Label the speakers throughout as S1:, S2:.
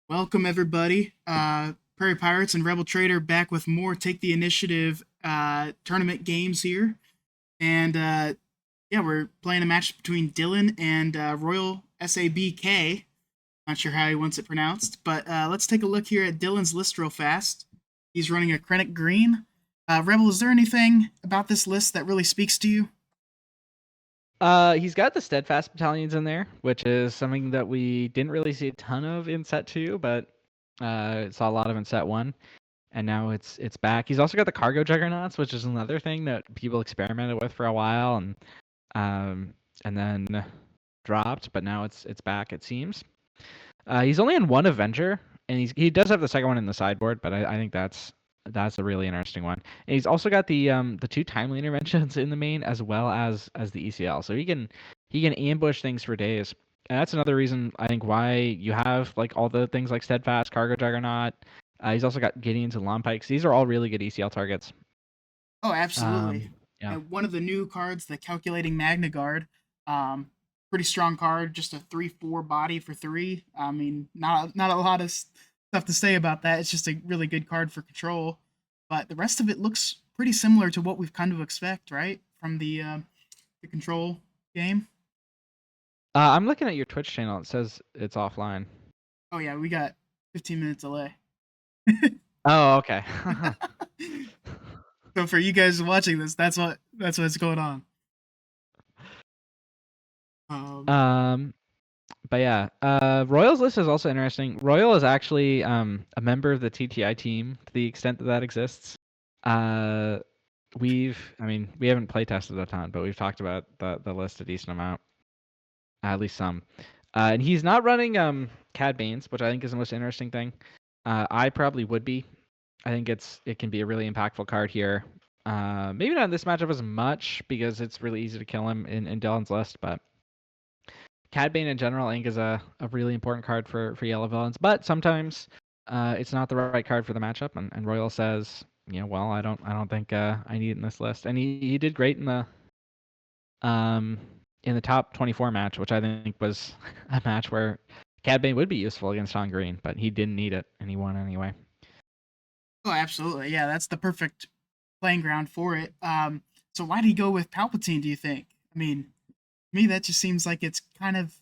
S1: Welcome everybody. Prairie Pirates and Rebel Trader back with more Take the Initiative tournament games here. And yeah, we're playing a match between Dillen and Royalsabk. Not sure how he wants it pronounced, but let's take a look here at Dillen's list real fast. He's running a Krennic green. Rebel, is there anything about this list that really speaks to you?
S2: He's got the steadfast battalions in there, which is something that we didn't really see a ton of in set 2, but saw a lot of in set 1, and now it's back. He's also got the cargo juggernauts, which is another thing that people experimented with for a while um and then dropped, but now it's back, it seems. He's only in one Avenger, and he does have the second one in the sideboard, but I think that's a really interesting one. And he's also got the two timely interventions in the main as well as the ECL, so he can ambush things for days. And that's another reason I think why you have like all the things like Steadfast, Cargo Juggernaut. He's also got Gideons and Lawn Pikes. These are all really good ECL targets.
S1: Oh, absolutely.
S2: Yeah.
S1: And one of the new cards, the Calculating Magna Guard, um, pretty strong card. Just a 3/4 body for 3. I mean, not a lot of stuff to say about that. It's just a really good card for control. But the rest of it looks pretty similar to what we've kind of expect, right, from the control game.
S2: I'm looking at your Twitch channel. It says it's offline.
S1: Oh yeah, we got 15 minutes delay.
S2: Oh, okay.
S1: So for you guys watching this, that's what's going on. Um,
S2: um, But yeah, Royal's list is also interesting. Royal is actually a member of the TTI team to the extent that that exists. Uh, we haven't play tested a ton, but we've talked about the list a decent amount, at least some. And he's not running Cad Banes, which I think is the most interesting thing. I probably would be. I think it can be a really impactful card here. Maybe not in this matchup as much because it's really easy to kill him in Dylan's list, but Cad Bane in general, I think, is a really important card for yellow villains, but sometimes it's not the right card for the matchup. And Royal says, well, I don't think I need it in this list. And he did great um in the top 24 match, which I think was a match where Cad Bane would be useful against on green, but he didn't need it and he won anyway.
S1: oh, absolutely. Yeah, that's the perfect playing ground for it. So why did he go with Palpatine, do you think? I mean, to me, that just seems like it's kind of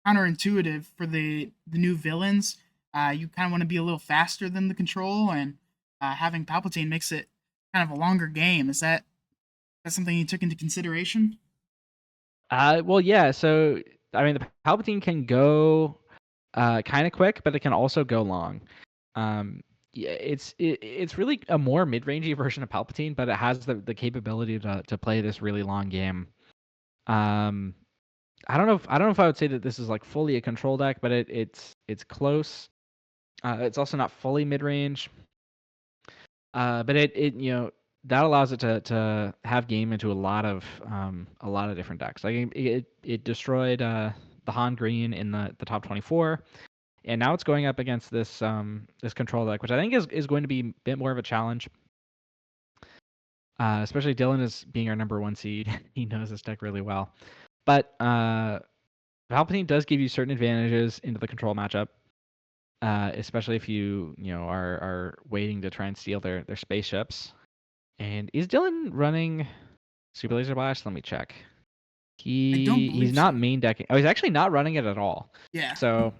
S1: counterintuitive for the new villains. You kind of want to be a little faster than the control, and having Palpatine makes it kind of a longer game. Is that something you took into consideration?
S2: Well, yeah. So I mean, the Palpatine can go kind of quick, but it can also go long. Yeah, it's really a more mid-rangey version of Palpatine, but it has the capability to play this really long game. Um, I don't know if I would say that this is like fully a control deck, but it's close. It's also not fully mid-range. But it that allows it to have game into a lot of different decks. Like it destroyed the Han Green in the top 24, and now it's going up against this control deck, which I think is going to be a bit more of a challenge. Especially Dylan is being our number 1 seed. He knows this deck really well. But Palpatine does give you certain advantages into the control matchup, especially if you are waiting to try and steal their spaceships. And is Dylan running Super Laser Blast? Let me check.
S1: I don't
S2: He's
S1: believe
S2: not
S1: so.
S2: main decking. Oh, he's actually not running it at all.
S1: Yeah.
S2: So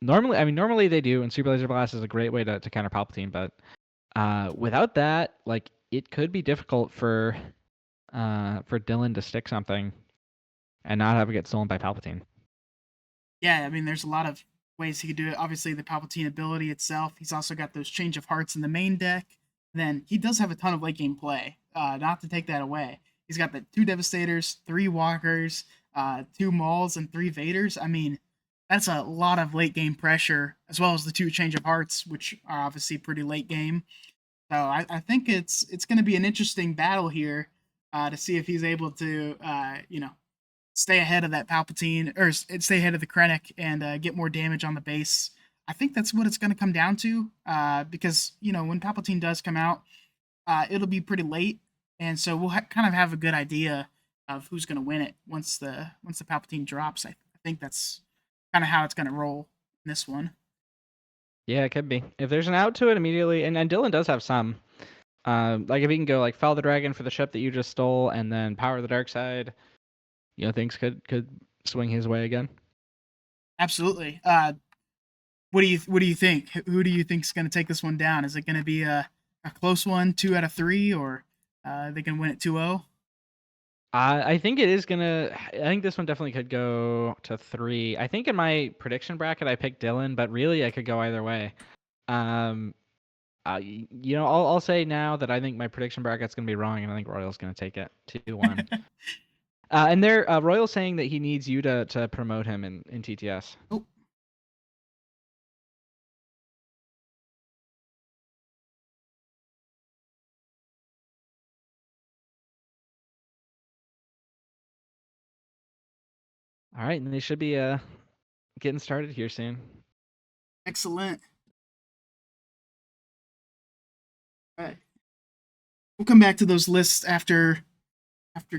S2: normally they do, and Super Laser Blast is a great way to counter Palpatine, but without that, like it could be difficult for Dylan to stick something and not have it get stolen by Palpatine.
S1: Yeah, I mean, there's a lot of ways he could do it. Obviously, the Palpatine ability itself. He's also got those change of hearts in the main deck. Then he does have a ton of late game play. Not to take that away. He's got the 2 Devastators, 3 Walkers, 2 Mauls, and 3 Vaders. I mean, that's a lot of late game pressure, as well as the 2 change of hearts, which are obviously pretty late game. So I think it's going to be an interesting battle here to see if he's able to, stay ahead of that Palpatine or stay ahead of the Krennic and get more damage on the base. I think that's what it's going to come down to because when Palpatine does come out, it'll be pretty late, and so we'll kind of have a good idea of who's going to win it once the Palpatine drops. I think that's kind of how it's going to roll in this one.
S2: Yeah, it could be. If there's an out to it immediately, and Dillen does have some. Like if he can go like Fell the Dragon for the ship that you just stole, and then Power the Dark Side, things could swing his way again.
S1: Absolutely. What do you think? Who do you think is going to take this one down? Is it going to be a close one, 2 out of 3, or they can win it 2-0?
S2: I think it is gonna. I think this one definitely could go to 3. I think in my prediction bracket I picked Dillen, but really I could go either way. Um, I'll say now that I think my prediction bracket's gonna be wrong, and I think Royal's gonna take it 2-1. And they're Royal's saying that he needs you to promote him in TTS.
S1: Oh,
S2: All right, and they should be getting started here soon.
S1: excellent. All right. We'll come back to those lists after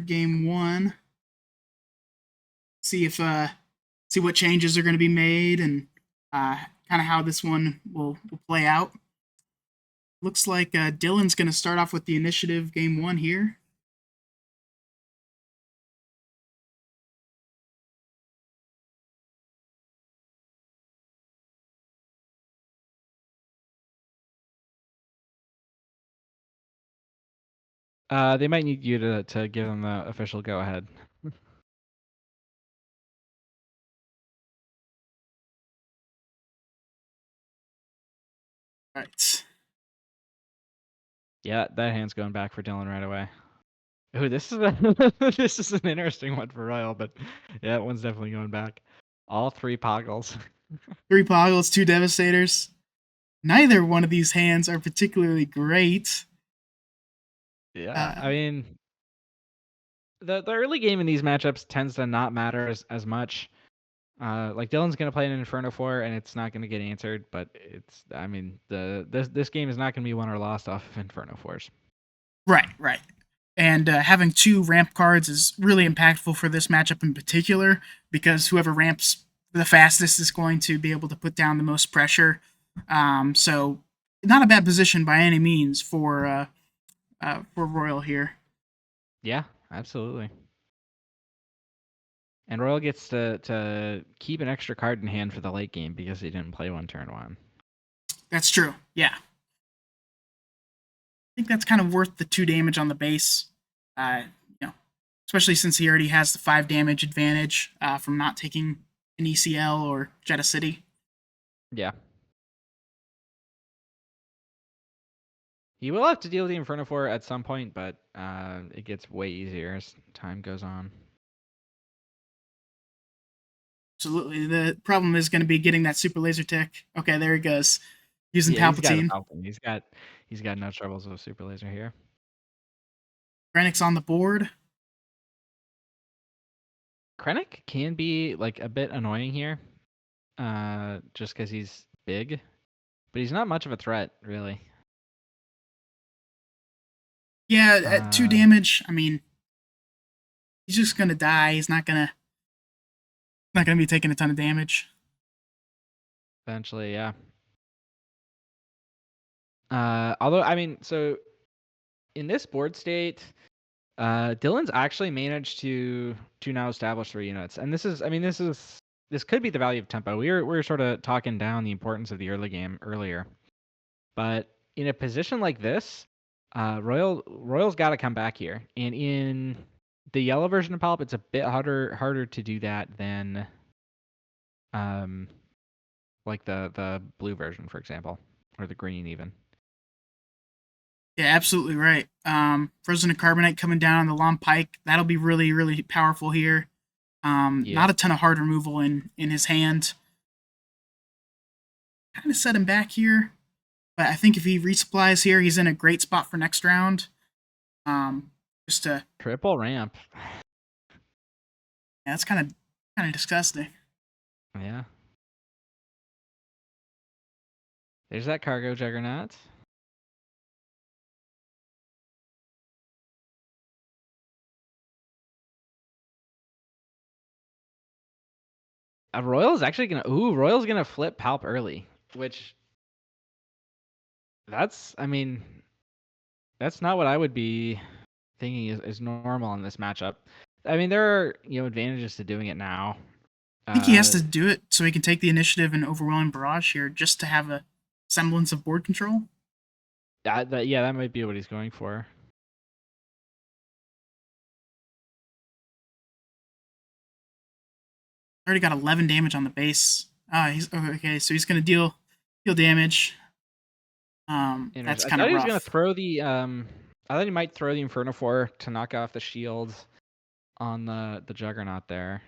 S1: game 1. See if see what changes are going to be made and kind of how this one will play out. Looks like Dillen's going to start off with the initiative game 1 here.
S2: They might need you to give them the official go ahead.
S1: All right.
S2: Yeah, that hand's going back for Dillen right away. Ooh, this is this is an interesting one for Royal, but yeah, that one's definitely going back. All 3 Poggles.
S1: 3 Poggles, 2 Devastators. Neither one of these hands are particularly great.
S2: Yeah, I mean, the early game in these matchups tends to not matter as much. Like Dillen's gonna play an Inferno 4, and it's not gonna get answered. But I mean, this game is not gonna be won or lost off of Inferno 4s.
S1: Right. And having 2 ramp cards is really impactful for this matchup in particular because whoever ramps the fastest is going to be able to put down the most pressure. So, not a bad position by any means for Royal here.
S2: Yeah, absolutely. And Royal gets to keep an extra card in hand for the late game because he didn't play one turn 1.
S1: That's true. Yeah. I think that's kind of worth the 2 damage on the base. Especially since he already has the 5 damage advantage from not taking an ECL or Jeddah City.
S2: Yeah. He will have to deal with the Inferno 4 at some point, but it gets way easier as time goes on.
S1: Absolutely. The problem is going to be getting that super laser tech. Okay, there he goes. Using
S2: Yeah, he's got a
S1: Palpatine.
S2: Palpatine. He's got no troubles with super laser here.
S1: Krennic's on the board.
S2: Krennic can be like a bit annoying here, just because he's big, but he's not much of a threat, really.
S1: Yeah, at 2 damage, I mean, he's just gonna die. He's not gonna be taking a ton of damage.
S2: Eventually, yeah. Although I mean, so in this board state, Dillen's actually managed to now establish 3 units, and this could be the value of tempo. We were sort of talking down the importance of the early game earlier, but in a position like this, Royal's got to come back here, and in the yellow version of Palp, it's a bit harder to do that than like the blue version, for example, or the green even.
S1: Yeah, absolutely right. Frozen and Carbonite coming down on the Long Pike. That'll be really, really powerful here. Not a ton of hard removal in his hand. Kind of set him back here. But I think if he resupplies here, he's in a great spot for next round. Just to
S2: Triple ramp.
S1: Yeah, that's kind of disgusting.
S2: Yeah. There's that cargo juggernaut. Royal's actually gonna. Ooh, Royal's gonna flip Palp early, which that's. I mean, that's not what I would be thinking is normal in this matchup. I mean, there are advantages to doing it now.
S1: I think he has to do it so he can take the initiative and overwhelm Barrage here just to have a semblance of board control.
S2: That might be what he's going for.
S1: Already got 11 damage on the base. He's okay, so he's gonna deal damage. That's
S2: I
S1: kind
S2: thought
S1: of
S2: he was gonna
S1: rough.
S2: throw the I thought he might throw the Inferno 4 to knock off the shield on the Juggernaut there.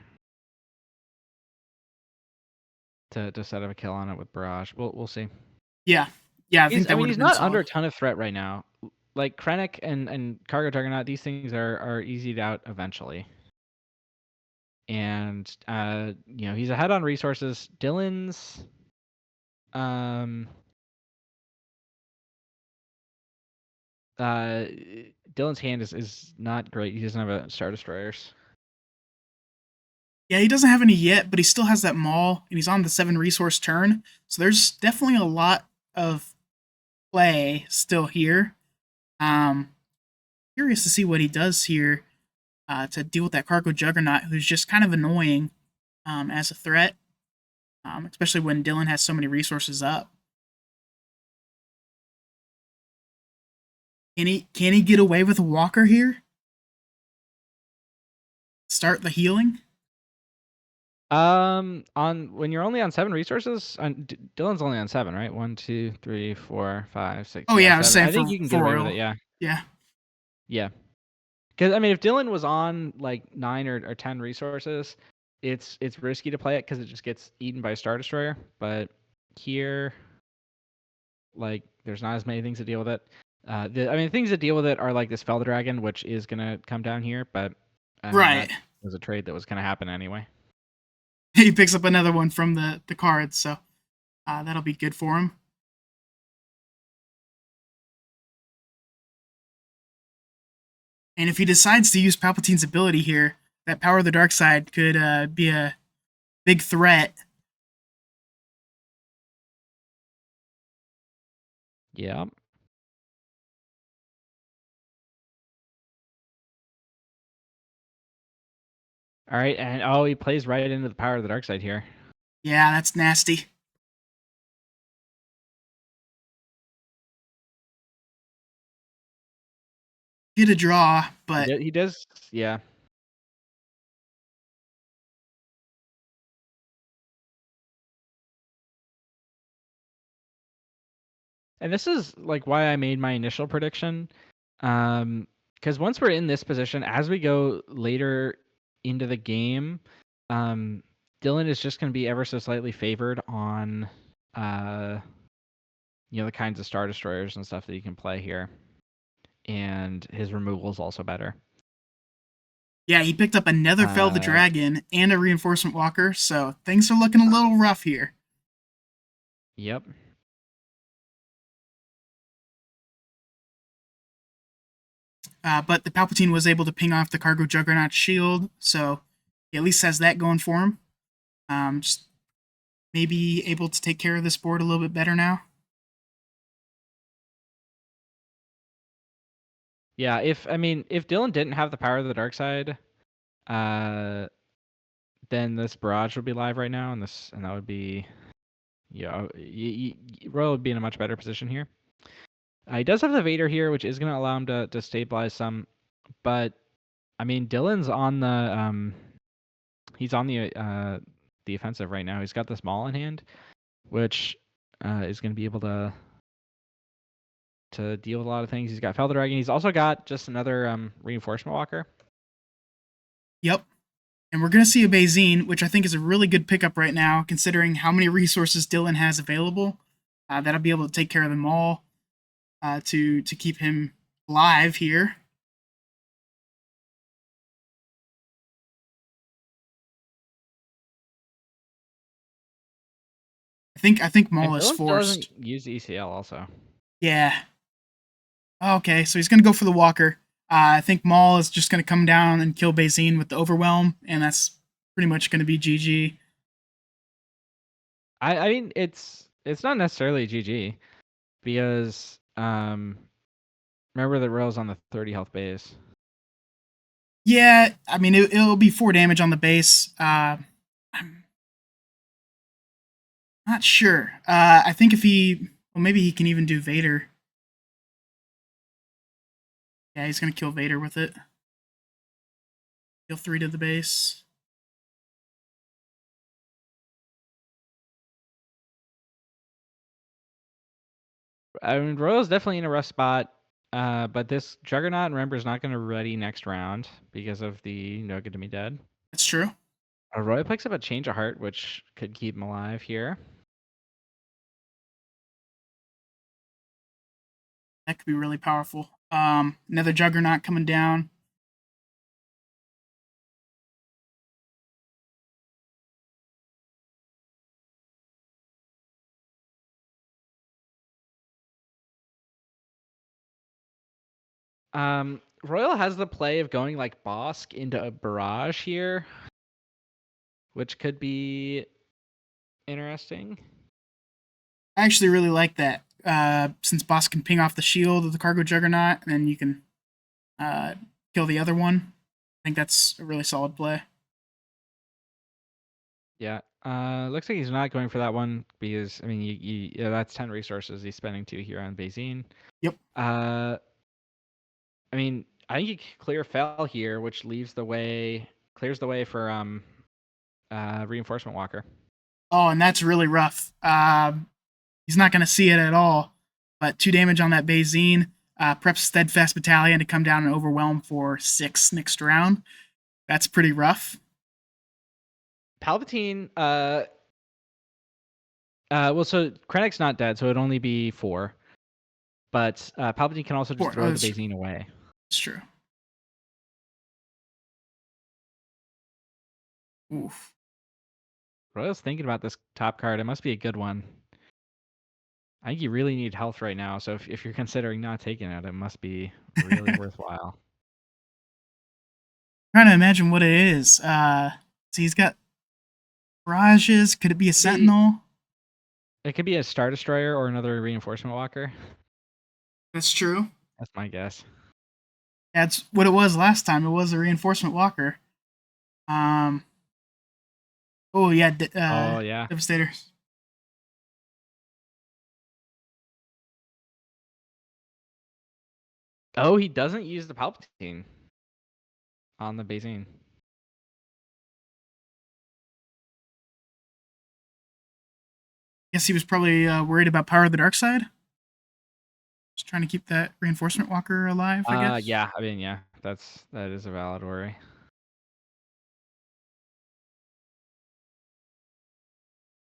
S2: To set up a kill on it with Barrage. We'll see.
S1: Yeah, I think that would have
S2: he's
S1: been
S2: not
S1: solid.
S2: under a ton of threat right now. Like Krennic and Cargo Juggernaut, these things are easied out eventually. And he's ahead on resources. Dillen's Dillen's hand is not great. He doesn't have a Star Destroyers.
S1: Yeah, he doesn't have any yet, but he still has that Maul, and he's on the 7 resource turn. So there's definitely a lot of play still here. Curious to see what he does here to deal with that Cargo Juggernaut, who's just kind of annoying as a threat, especially when Dillen has so many resources up. Can he get away with a Walker here? Start the healing?
S2: On when you're only on 7 resources, Dillen's only on 7, right? 1, 2, 3, 4, 5, 6.
S1: Oh yeah, I was
S2: 7.
S1: saying
S2: I think you can get away with it. Yeah.
S1: Yeah.
S2: Because I mean, if Dillen was on like 9 or 10 resources, it's risky to play it because it just gets eaten by a Star Destroyer. But here, like, there's not as many things to deal with it. Things that deal with it are like this Fel Dragon, which is gonna come down here, but
S1: Right.
S2: that was a trade that was gonna happen anyway.
S1: He picks up another one from the cards, so that'll be good for him. And if he decides to use Palpatine's ability here, that Power of the Dark Side could be a big threat.
S2: Yeah. All right, and he plays right into the Power of the Dark Side here.
S1: Yeah, that's nasty. Get a draw, but
S2: He does, yeah. And this is like why I made my initial prediction. Because once we're in this position, as we go later into the game, Dillen is just going to be ever so slightly favored on, the kinds of Star Destroyers and stuff that you can play here. And his removal is also better.
S1: yeah, he picked up another Fel the Dragon and a Reinforcement Walker, so things are looking a little rough here.
S2: Yep.
S1: But the Palpatine was able to ping off the Cargo Juggernaut shield, so he at least has that going for him. Just maybe able to take care of this board a little bit better now.
S2: Yeah, if Dillen didn't have the Power of the Dark Side, then this Barrage would be live right now, and that would be, Royal would be in a much better position here. He does have the Vader here, which is going to allow him to stabilize some, but I mean, Dillen's on the he's on the offensive right now. He's got this Maul in hand, which is going to be able to deal with a lot of things. He's got Fel the Dragon. He's also got just another Reinforcement Walker.
S1: Yep. And we're going to see a Bazine, which I think is a really good pickup right now, considering how many resources Dillen has available. That'll be able to take care of them all to keep him alive here. I think Maul is forced.
S2: Doesn't use ECL also.
S1: Yeah. Okay, so he's going to go for the Walker. I think Maul is just going to come down and kill Bazine with the Overwhelm, and that's pretty much going to be GG.
S2: I mean, it's not necessarily GG because remember that Royal's on the 30 health base.
S1: Yeah, I mean it'll be 4 damage on the base. I'm not sure. I think if maybe he can even do Vader. Yeah, he's gonna kill Vader with it. Deal 3 to the base.
S2: I mean, Royal's definitely in a rough spot, but this Juggernaut, remember, is not going to ready next round because of the No Good to Me Dead.
S1: That's true.
S2: Royal picks up a Change of Heart, which could keep him alive here.
S1: That could be really powerful. Another Juggernaut coming down.
S2: Royal has the play of going like Bosk into a barrage here, which could be interesting.
S1: I actually really like that. Since Boss can ping off the shield of the Cargo Juggernaut, and then you can kill the other one. I think that's a really solid play.
S2: Yeah. Looks like he's not going for that one because I mean, yeah, that's 10 resources. He's spending 2 here on Bazine.
S1: Yep.
S2: I mean, I think he could clear Fell here, which clears the way for Reinforcement Walker.
S1: Oh, and that's really rough. He's not going to see it at all. But 2 damage on that Bazine. Preps Steadfast Battalion to come down and overwhelm for 6 next round. That's pretty rough.
S2: Palpatine, well, so Krennic's not dead, so it'd only be 4. But Palpatine can also just throw the Bazine away.
S1: It's true. Oof.
S2: Royal's thinking about this top card. It must be a good one. I think you really need health right now, so if you're considering not taking it, it must be really worthwhile.
S1: Trying to imagine what it is. So he's got barrages. Could it be a Sentinel?
S2: It could be a Star Destroyer or another Reinforcement Walker.
S1: That's true.
S2: That's my guess.
S1: That's what it was last time. It was a Reinforcement Walker. Oh yeah.
S2: Oh yeah.
S1: Devastators.
S2: Oh, he doesn't use the Palpatine on the Bazine.
S1: Guess he was probably worried about Power of the Dark Side. Just trying to keep that Reinforcement Walker alive, I guess.
S2: Yeah. I mean, yeah, that is a valid worry.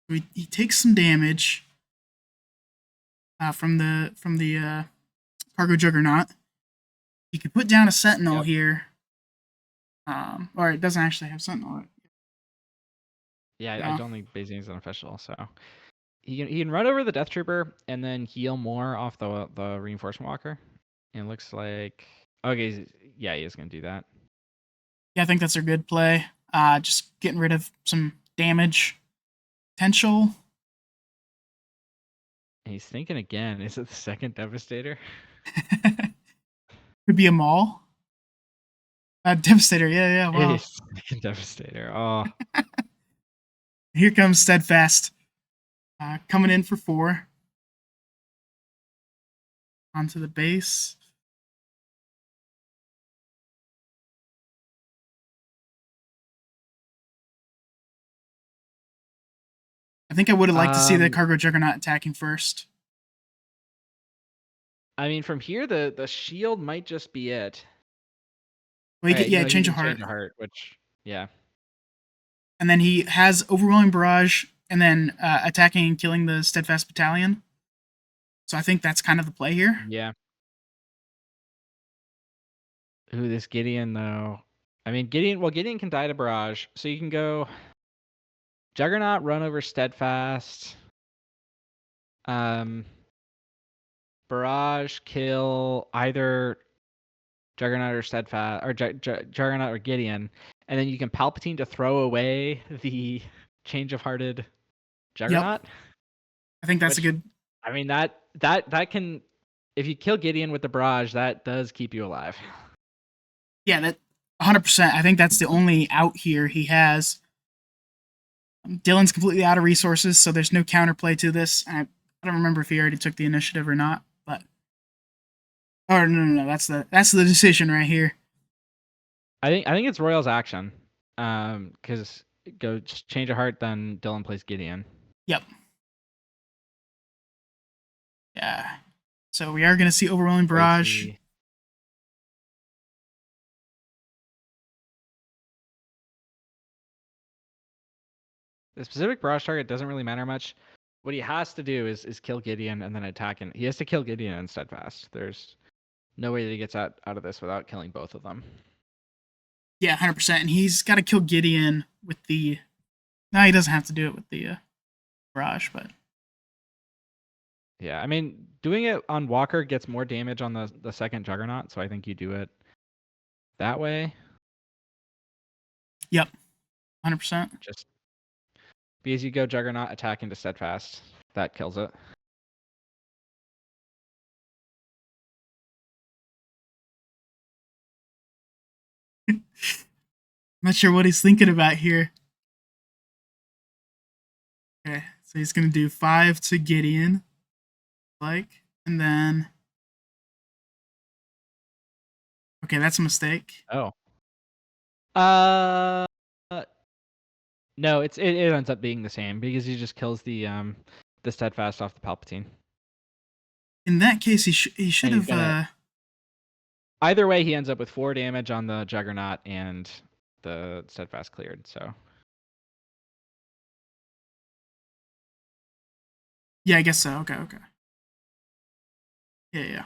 S1: He takes some damage from the Cargo Juggernaut. He could put down a Sentinel here. Or it doesn't actually have Sentinel.
S2: Yeah, no. I don't think Bazine's unofficial, so he can run over the Death Trooper and then heal more off the Reinforcement Walker. And it looks like okay, yeah, he is gonna do that.
S1: Yeah, I think that's a good play. Just getting rid of some damage potential.
S2: And he's thinking again. Is it the second Devastator?
S1: Could be a Maul. Devastator, yeah, wow.
S2: It is second Devastator. Oh.
S1: Here comes Steadfast. Coming in for 4. Onto the base. I think I would have liked to see the Cargo Juggernaut attacking first.
S2: I mean, from here, the shield might just be it.
S1: Well, Change of Heart.
S2: Change of Heart, which, yeah.
S1: And then he has Overwhelming Barrage, and then attacking and killing the Steadfast Battalion. So I think that's kind of the play here.
S2: Yeah. Ooh, this Gideon, though. I mean, Gideon can die to Barrage, so you can go Juggernaut, run over Steadfast. Barrage, kill either Juggernaut or Steadfast, or Juggernaut or Gideon, and then you can Palpatine to throw away the Change of Hearted
S1: Yep.
S2: Juggernaut.
S1: I think that's a
S2: Which,
S1: good.
S2: I mean, that can, if you kill Gideon with the barrage, that does keep you alive.
S1: Yeah, that 100%. I think that's the only out here he has. Dillen's completely out of resources, so there's no counterplay to this. I don't remember if he already took the initiative or not, but oh no, that's the decision right here.
S2: I think it's Royal's action, because go change a heart, then Dillen plays Gideon.
S1: Yep. Yeah. So we are going to see overwhelming barrage.
S2: Tracy. The specific barrage target doesn't really matter much. What he has to do is kill Gideon and then attack, and he has to kill Gideon and Steadfast. There's no way that he gets out of this without killing both of them.
S1: Yeah, 100%. And he's got to kill Gideon with the. No, he doesn't have to do it with the barrage, but.
S2: Yeah, I mean, doing it on Walker gets more damage on the second Juggernaut, so I think you do it that way.
S1: Yep, 100%.
S2: Just because you go Juggernaut, attack into Steadfast. That kills it.
S1: I'm not sure what he's thinking about here. Okay, so he's going to do 5 to Gideon. And then. Okay, that's a mistake.
S2: Oh. No, it ends up being the same because he just kills the Steadfast off the Palpatine.
S1: In that case, he should have.
S2: Either way, he ends up with 4 damage on the Juggernaut and the Steadfast cleared. So.
S1: Yeah, I guess so. Okay. Yeah.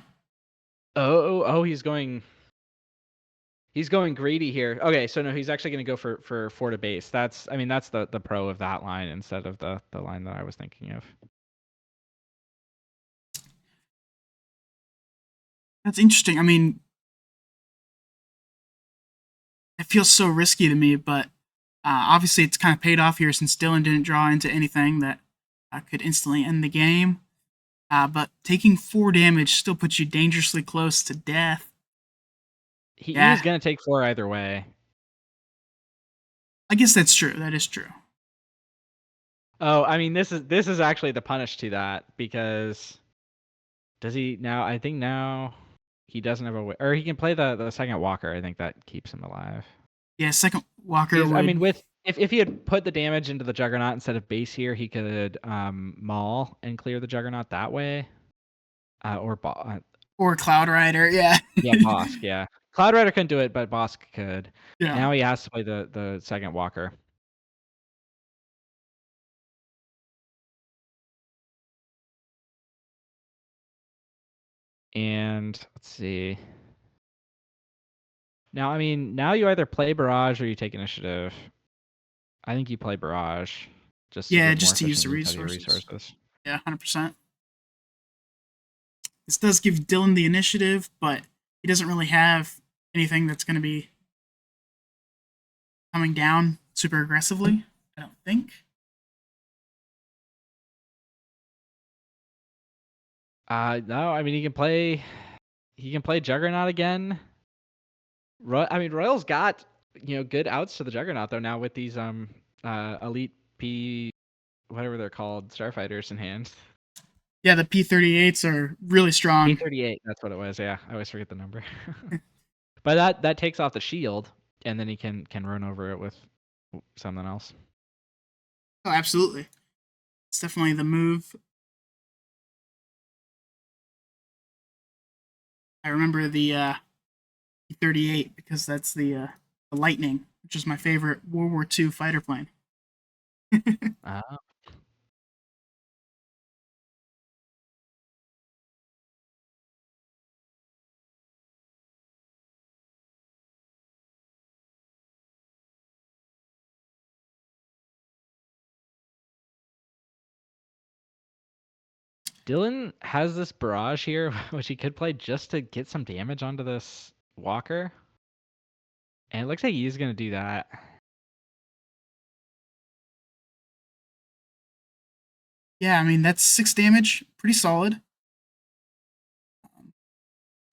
S2: Oh, he's going greedy here. Okay, so no, he's actually going to go for 4 to base. That's the pro of that line instead of the line that I was thinking of.
S1: That's interesting. I mean, it feels so risky to me, but obviously it's kind of paid off here since Dillen didn't draw into anything that could instantly end the game. But taking 4 damage still puts you dangerously close to death.
S2: He was going to take 4 either way.
S1: I guess that's true. That is true.
S2: Oh, I mean, this is actually the punish to that, because does he now? I think now he doesn't have or he can play the second Walker. I think that keeps him alive.
S1: Yeah, second Walker would.
S2: I mean, if he had put the damage into the Juggernaut instead of base here, he could maul and clear the Juggernaut that way, or
S1: Cloud Rider. Yeah.
S2: Yeah, Bosk. Yeah, Cloud Rider couldn't do it, but Bosk could.
S1: Yeah.
S2: Now he has to play the second Walker. And let's see. Now, I mean, now you either play Barrage or you take Initiative. I think you play Barrage. Just to
S1: use the resources. Yeah, 100%. This does give Dillen the initiative, but he doesn't really have anything that's going to be coming down super aggressively, I don't think.
S2: No, I mean, he can play Juggernaut again. I mean, Royal's got, good outs to the Juggernaut though now with these elite P, whatever they're called, starfighters in hand.
S1: Yeah, the P-38s are really strong.
S2: P-38, that's what it was. Yeah, I always forget the number. But that takes off the shield, and then he can run over it with something else.
S1: Oh, absolutely. It's definitely the move. I remember the P-38 because that's the Lightning, which is my favorite World War II fighter plane.
S2: Dillen has this Barrage here, which he could play just to get some damage onto this Walker. And it looks like he's going to do that.
S1: Yeah, I mean that's 6 damage, pretty solid.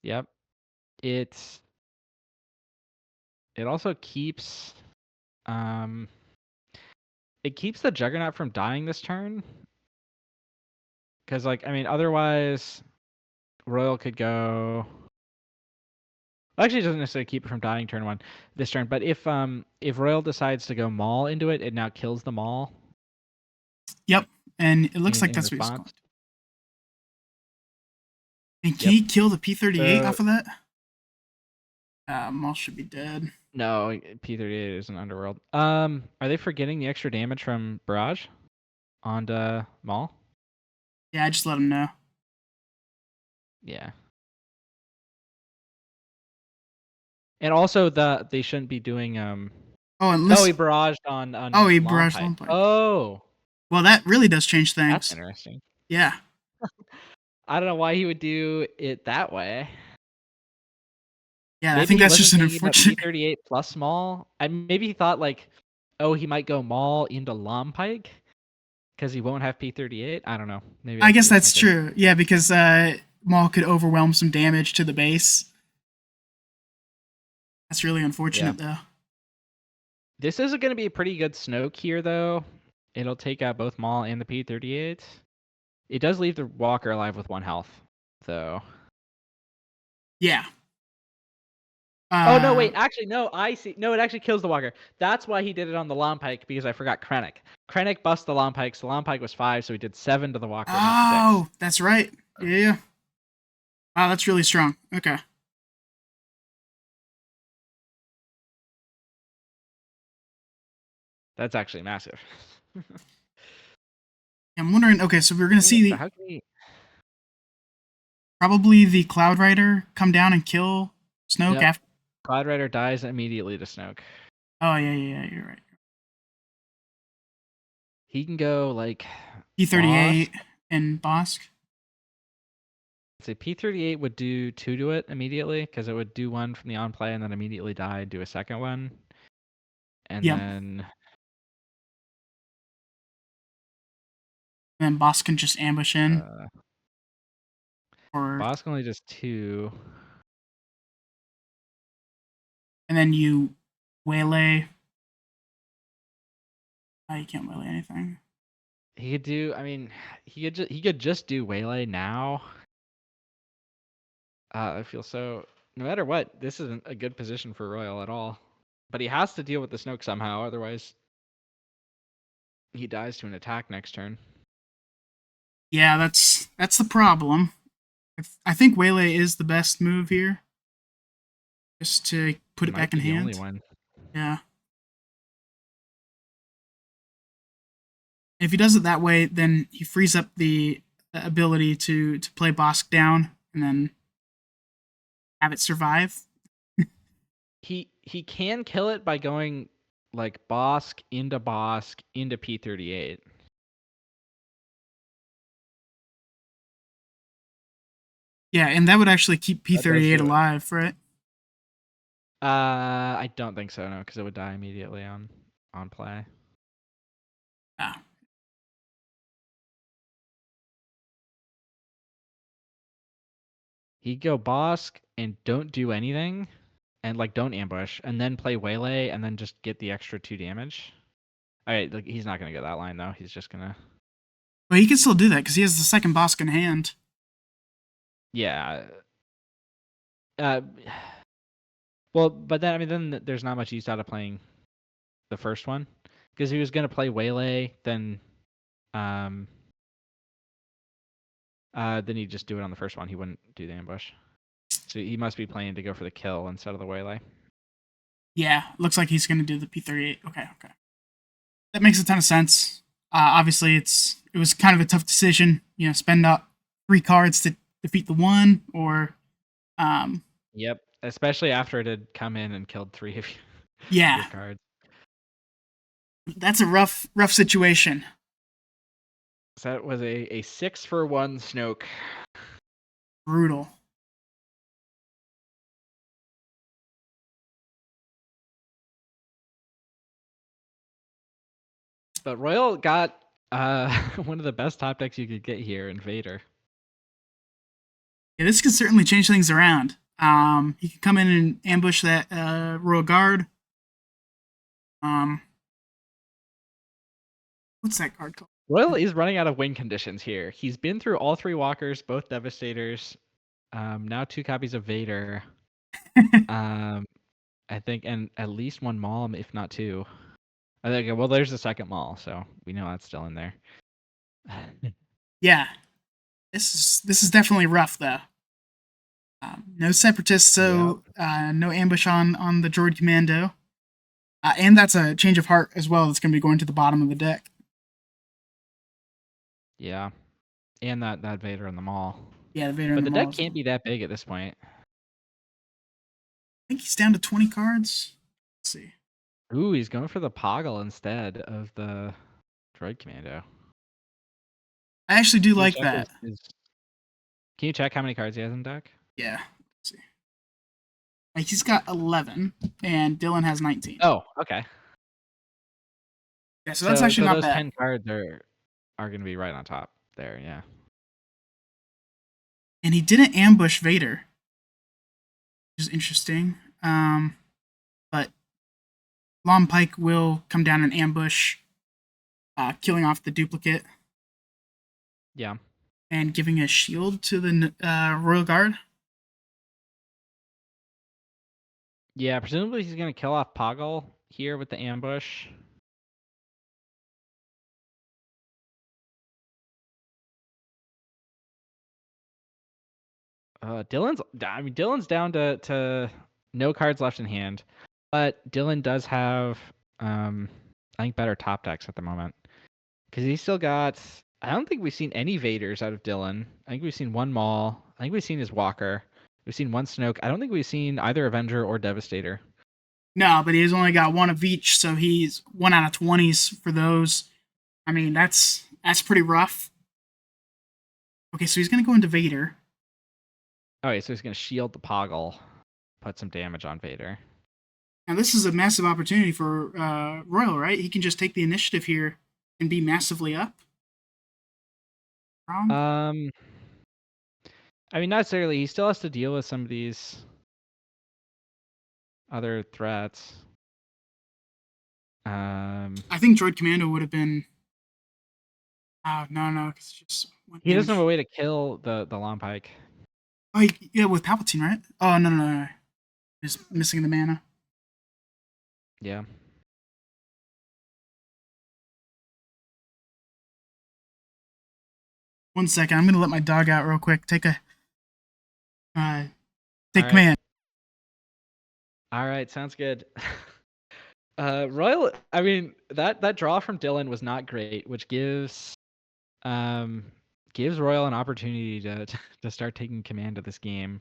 S2: Yep. It also keeps it keeps the Juggernaut from dying this turn. Because like I mean otherwise Royal could go. Actually, it doesn't necessarily keep it from dying turn 1 this turn. But if Royal decides to go Maul into it, it now kills the Maul.
S1: Yep, and it looks like
S2: in
S1: that's what he's going
S2: response.
S1: to. And can
S2: Yep.
S1: he kill the P-38
S2: So
S1: off of that? Maul should be dead.
S2: no, P-38 is an Underworld. Are they forgetting the extra damage from Barrage onto Maul?
S1: Yeah, I just let him know.
S2: Yeah. And also they shouldn't be doing
S1: Oh, unless
S2: he barraged on
S1: he
S2: Lawn
S1: barraged
S2: Pike.
S1: Long Pike.
S2: Oh,
S1: Well, that really does change
S2: that's
S1: things.
S2: interesting.
S1: Yeah.
S2: I don't know why he would do it that way.
S1: Yeah, I
S2: Maybe
S1: think
S2: he
S1: that's
S2: wasn't
S1: just an
S2: thinking about
S1: unfortunate.
S2: P-38 plus Maul. Maybe he thought like, oh, he might go Maul into Lawn Pike because he won't have P-38. I don't know. Maybe
S1: I
S2: that's what
S1: guess
S2: he was
S1: that's
S2: thinking.
S1: true. Yeah, because Maul could overwhelm some damage to the base. That's really
S2: Yeah.
S1: unfortunate, though.
S2: This is going to be a pretty good Snoke here, though. It'll take out both Maul and the P-38. It does leave the Walker alive with 1 health, though.
S1: Yeah.
S2: Oh, no, wait. Actually, no, I see. No, it actually kills the Walker. That's why he did it on the Lawn Pike, because I forgot Krennic. Krennic bust the Lawn Pike, so Lawn Pike was 5, so he did 7 to the Walker, not 6.
S1: Oh, that's right. Yeah. Wow, that's really strong. Okay.
S2: That's actually massive.
S1: I'm wondering. Okay, so we're gonna see
S2: So
S1: the
S2: how can he...
S1: probably the Cloud Rider come down and kill Snoke
S2: Yep.
S1: after.
S2: Cloud Rider dies immediately to Snoke.
S1: Oh yeah, you're right.
S2: He can go, like...
S1: P-38 and Bosk.
S2: Say P-38 would do 2 to it immediately, because it would do 1 from the on play and then immediately die and do a second one. And
S1: Yep.
S2: then...
S1: And then Bosk can just ambush in. Or
S2: Boss only does 2.
S1: and then you waylay. Oh, you can't waylay anything.
S2: He could do... I mean, he could just do Waylay now. I feel so... No matter what, this isn't a good position for Royal at all. But he has to deal with the Snoke somehow, otherwise he dies to an attack next turn.
S1: Yeah, that's the problem. I think waylay is the best move here, just to put it
S2: Might
S1: back in
S2: be the only
S1: hand.
S2: one.
S1: Yeah. If he does it that way, then he frees up the ability to play Bosk down and then have it survive.
S2: He can kill it by going like Bosk into P-38.
S1: Yeah, and that would actually keep
S2: That does
S1: P-38
S2: do it.
S1: alive, right?
S2: I don't think so, no, because it would die immediately on play.
S1: Ah.
S2: He'd go Bosk and don't do anything, and like don't ambush, and then play Waylay, and then just get the extra 2 damage. All right, like, he's not gonna go that line though. He's just gonna.
S1: But he can still do that because he has the second Bosk in hand.
S2: Yeah. Uh, well, but then I mean, then there's not much use out of playing the first one, because he was gonna play Waylay, then he'd just do it on the first one. He wouldn't do the ambush. So he must be planning to go for the kill instead of the Waylay.
S1: Yeah, looks like he's going to do the P-38. Okay. That makes a ton of sense. Obviously, it was kind of a tough decision. You know, spend up 3 cards to defeat the one, or
S2: Yep, especially after it had come in and killed 3 of
S1: yeah,
S2: your cards.
S1: that's a rough situation.
S2: So that was a 6-for-1 Snoke.
S1: Brutal.
S2: But Royal got One of the best top decks you could get here, Invader.
S1: Yeah, this could certainly change things around. He could come in and ambush that Royal Guard. Um, what's that card called?
S2: Royal is running out of win conditions here. He's been through all 3 walkers, both devastators. Now 2 copies of Vader. I think, and at least 1 Maul, if not 2. I think. Well, there's the second Maul, so we know that's still in there.
S1: Yeah, this is definitely rough though. No separatists, so no ambush on the droid commando, and that's a change of heart as well. That's going to be going to the bottom of the deck.
S2: Yeah, and that Vader in the Maul.
S1: Yeah, the Vader
S2: But
S1: and
S2: the
S1: the Maul.
S2: deck can't be that big at this point.
S1: I think he's down to 20 cards. Let's see.
S2: Ooh, he's going for the Poggle instead of the droid commando.
S1: I actually do
S2: Can you
S1: like
S2: check
S1: that.
S2: Can you check how many cards he has in deck?
S1: Yeah. Let's see. Like he's got 11, and Dillen has 19.
S2: Oh, okay.
S1: Yeah, so that's actually
S2: so
S1: not
S2: those
S1: bad.
S2: 10 cards are going to be right on top there, yeah.
S1: And he didn't ambush Vader, which is interesting. But Long Pike will come down and ambush, killing off the duplicate.
S2: Yeah.
S1: And giving a shield to the Royal Guard.
S2: Yeah, presumably he's going to kill off Poggle here with the ambush. Dillen's down to no cards left in hand, but Dillen does have I think better top decks at the moment because he's still got. I don't think we've seen any Vaders out of Dillen. I think we've seen 1 Maul. I think we've seen his Walker. We've seen 1 Snoke. I don't think we've seen either Avenger or Devastator.
S1: No, but he's only got 1 of each, so he's 1 out of 20s for those. I mean, that's pretty rough. Okay, so he's gonna go into Vader.
S2: Okay, so he's gonna shield the Poggle, put some damage on Vader.
S1: Now this is a massive opportunity for Royal, right? He can just take the initiative here and be massively up. Wrong?
S2: I mean, not necessarily. He still has to deal with some of these other threats.
S1: I think Droid Commando would have been. Oh no, it's just one
S2: he doesn't
S1: damage.
S2: have a way to kill the Long Pike.
S1: Oh yeah, with Palpatine, right? Oh no. Just missing the mana.
S2: Yeah.
S1: One second, I'm gonna let my dog out real quick. Take command.
S2: All right, sounds good. Royal. I mean, that draw from Dillen was not great, which gives Royal an opportunity to start taking command of this game.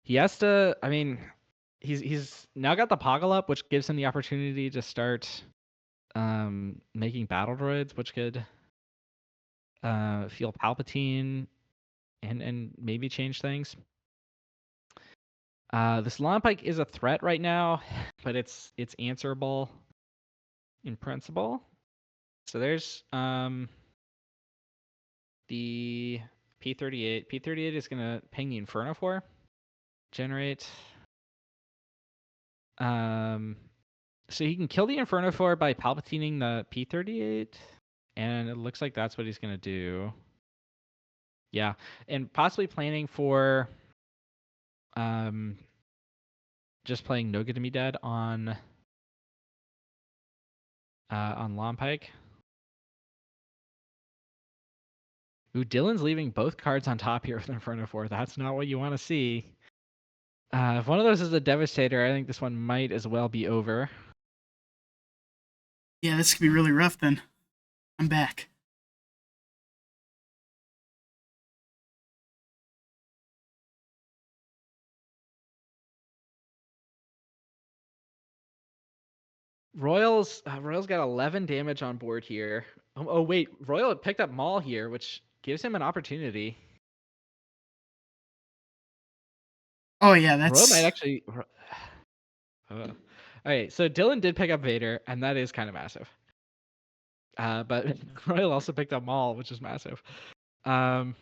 S2: He has to. I mean, he's now got the Poggle up, which gives him the opportunity to start making battle droids, which could feel Palpatine and maybe change things. This Long Pike is a threat right now, but it's answerable in principle. So there's the P38. P38 is gonna ping the Inferno for generate. So he can kill the Inferno 4 by Palpatining the P38, and it looks like that's what he's gonna do. Yeah, and possibly planning for just playing No Good to Me Dead on Long Pike. Ooh, Dillen's leaving both cards on top here with Inferno 4. That's not what you want to see. If one of those is a Devastator, I think this one might as well be over.
S1: Yeah, this could be really rough then. I'm back.
S2: Royal's got 11 damage on board here. Oh wait, Royal picked up Maul here, which gives him an opportunity.
S1: Oh yeah, that's.
S2: Royal might actually. Okay, so Dillen did pick up Vader, and that is kind of massive. But Royal also picked up Maul, which is massive. All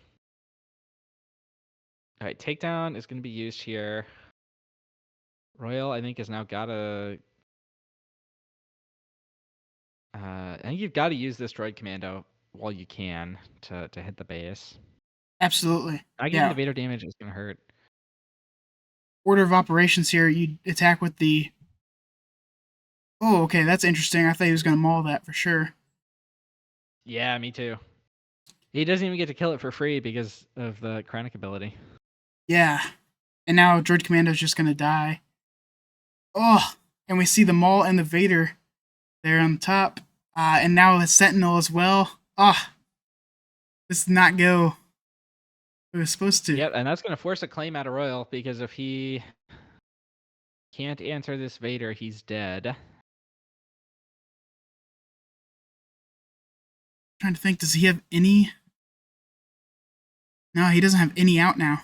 S2: right, takedown is going to be used here. Royal, I think, has now got to. I think you've got to use this droid commando while you can to hit the base.
S1: Absolutely.
S2: Not getting the
S1: Yeah.
S2: Vader damage is going to hurt.
S1: Order of operations here. You attack with the. Oh, okay. That's interesting. I thought he was going to maul that for sure.
S2: Yeah, me too. He doesn't even get to kill it for free because of the Krennic ability.
S1: Yeah. And now Droid Commando's just going to die. Oh, and we see the Maul and the Vader there on top. And now the Sentinel as well. Ah, this did not go. It was supposed to.
S2: Yep, and that's going to force a claim out of Royal because if he can't answer this Vader, he's dead.
S1: Trying to think, does he have any? No, he doesn't have any out now.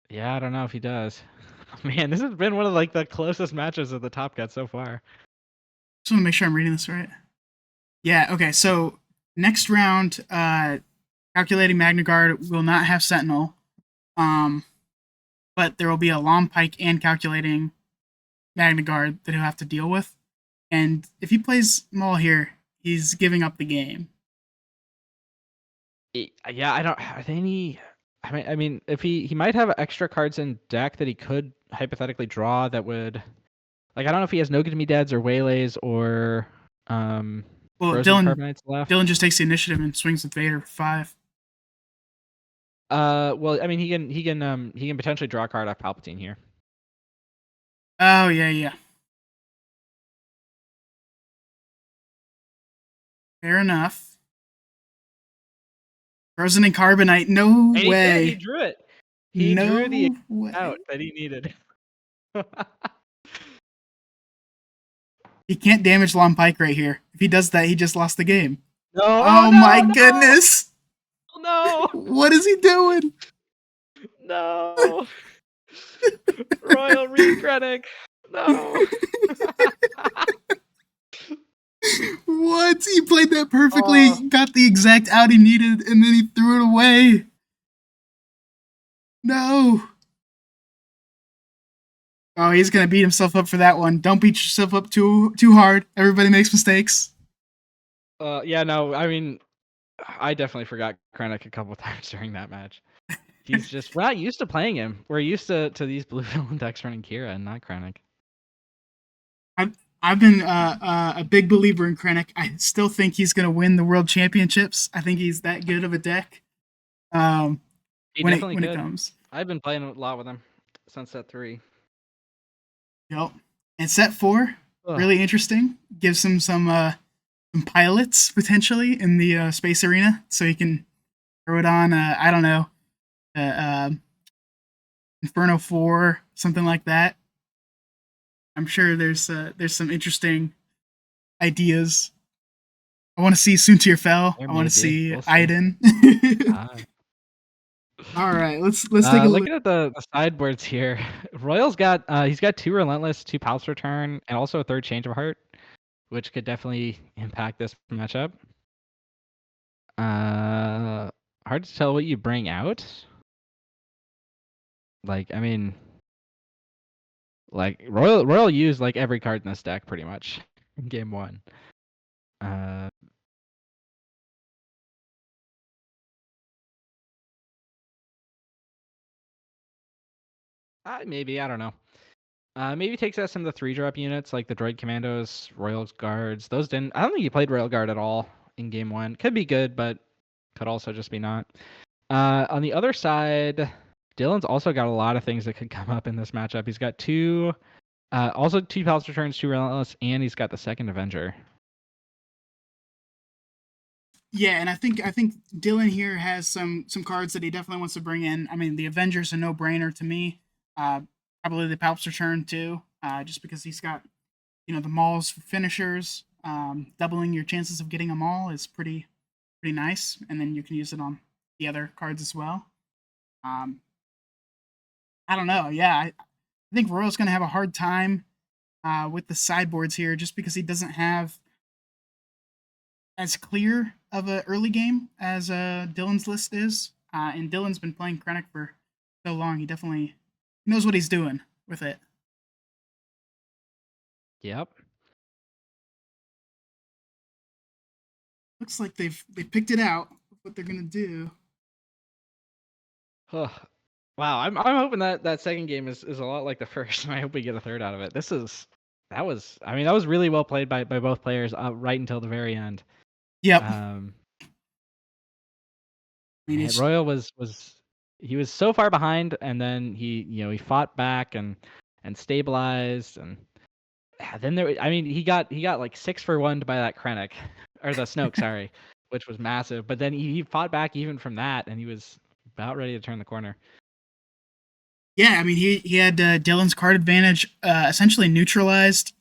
S2: Yeah, I don't know if he does. Man, this has been one of like the closest matches of the Top Cut so far.
S1: Just want to make sure I'm reading this right. Yeah, okay, so next round, calculating Magna Guard will not have Sentinel. But there will be a Long Pike and calculating Magna Guard that he'll have to deal with. And if he plays Maul here, he's giving up the game.
S2: Yeah, I don't. Are there any? I mean, if he might have extra cards in deck that he could hypothetically draw that would, like, I don't know if he has No Good to Me Deads or Waylays or
S1: Well,
S2: Frozen Carbonates left.
S1: Dillen just takes the initiative and swings with Vader for 5.
S2: Well, I mean, he can potentially draw a card off Palpatine here.
S1: Oh yeah. Fair enough. Frozen and Carbonite, no
S2: And
S1: way.
S2: He drew it. He
S1: no
S2: drew the
S1: way.
S2: out that he needed.
S1: He can't damage Long Pike right here. If he does that, he just lost the game.
S2: No!
S1: Oh
S2: no,
S1: my
S2: no!
S1: goodness!
S2: No!
S1: What is he doing?
S2: No! Royal Reed Krennic! No!
S1: What? He played that perfectly, got the exact out he needed, and then he threw it away. No. Oh, he's gonna beat himself up for that one. Don't beat yourself up too hard. Everybody makes mistakes.
S2: Yeah, no, I mean, I definitely forgot Krennic a couple times during that match. He's just, we're not used to playing him. We're used to these blue villain decks running Kira and not Krennic.
S1: I've been a big believer in Krennic. I still think he's going to win the world championships. I think he's that good of a deck. When it comes,
S2: I've been playing a lot with him since set 3.
S1: Yep. And set 4, really interesting. Gives him some pilots potentially in the space arena, so he can throw it on. I don't know, Inferno 4, something like that. I'm sure there's some interesting ideas. I want to see Soontir Fel. I want to see Iden. All right, let's take a look.
S2: Looking at the sideboards here. Royal's got he's got 2 Relentless, 2 Palps Return, and also a 3rd Change of Heart, which could definitely impact this matchup. Hard to tell what you bring out. Like, I mean, like Royal used like every card in this deck pretty much in game 1. Maybe, I don't know. Maybe takes out some of the 3-drop units like the Droid Commandos, Royal's Guards. Those didn't. I don't think he played Royal Guard at all in game 1. Could be good, but could also just be not. On the other side, Dillen's also got a lot of things that could come up in this matchup. He's got 2, also 2 Palace Returns, 2 Relentless, and he's got the 2nd Avenger.
S1: Yeah, and I think Dillen here has some cards that he definitely wants to bring in. I mean, the Avenger's a no-brainer to me. Probably the Palps Return too, just because he's got, the Mauls for finishers. Doubling your chances of getting a Maul is pretty nice, and then you can use it on the other cards as well. I don't know. Yeah, I think Royal's going to have a hard time with the sideboards here, just because he doesn't have as clear of a early game as Dillen's list is. And Dillen's been playing Krennic for so long, he definitely knows what he's doing with it.
S2: Yep.
S1: Looks like they've picked it out what they're gonna do.
S2: Ugh. Wow, I'm hoping that second game is a lot like the first, and I hope we get a third out of it. That was really well played by both players right until the very end.
S1: Yep.
S2: Royal was he was so far behind, and then he fought back and stabilized, and then he got like 6 for 1 by that Krennic or the Snoke, sorry, which was massive. But then he fought back even from that, and he was about ready to turn the corner.
S1: Yeah, I mean, he had Dillen's card advantage essentially neutralized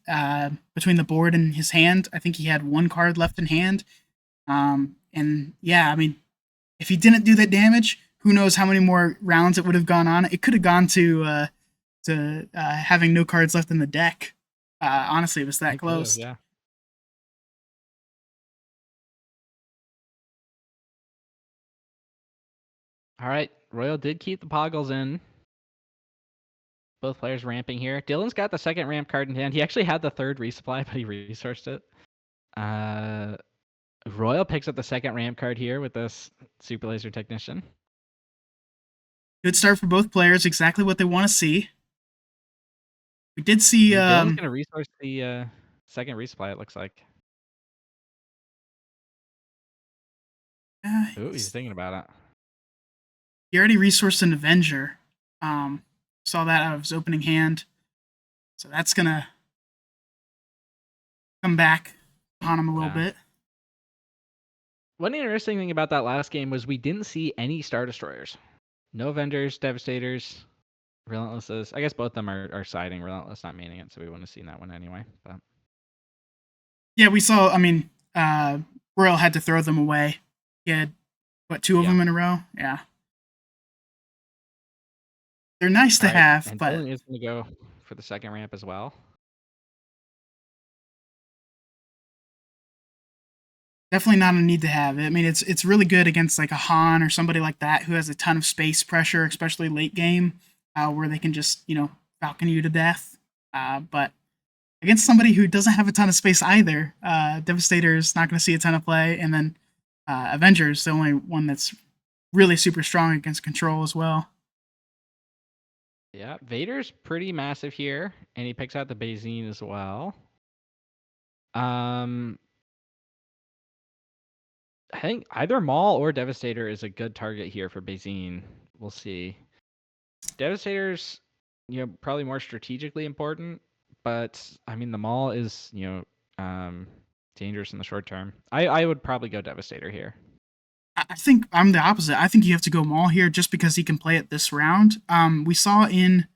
S1: between the board and his hand. I think he had 1 card left in hand. And yeah, I mean, if he didn't do that damage, who knows how many more rounds it would have gone on. It could have gone to having no cards left in the deck. Honestly, it was that close.
S2: Yeah. All right, Royal did keep the Poggles in. Both players ramping here. Dillen's got the second ramp card in hand. He actually had the third resupply, but he resourced it. Royal picks up the second ramp card here with this Super Laser Technician.
S1: Good start for both players. Exactly what they want to see. We did see.
S2: Dillen's going to resource the second resupply, it looks like. Ooh, he's thinking about it.
S1: He already resourced an Avenger. Saw that out of his opening hand. So that's going to come back on him a little bit.
S2: One interesting thing about that last game was we didn't see any Star Destroyers. No Avengers, Devastators, Relentlesses. I guess both of them are siding. Relentless not maining it, so we wouldn't have seen that one anyway. But
S1: yeah, we saw. I mean, Royal had to throw them away. He had, what, 2 of them in a row? Yeah. They're nice to have,
S2: and
S1: but
S2: Dillen is going to go for the second ramp as well.
S1: definitely not a need to have. I mean, it's really good against like a Han or somebody like that who has a ton of space pressure, especially late game, where they can just falcon you to death. But against somebody who doesn't have a ton of space either, Devastator is not going to see a ton of play, and then Avengers the only one that's really super strong against control as well.
S2: Yeah, Vader's pretty massive here, and he picks out the Bazine as well. I think either Maul or Devastator is a good target here for Bazine. We'll see. Devastator's, probably more strategically important, but I mean the Maul is, dangerous in the short term. I would probably go Devastator here.
S1: I think I'm the opposite. I think you have to go Maul here just because he can play it this round. We saw in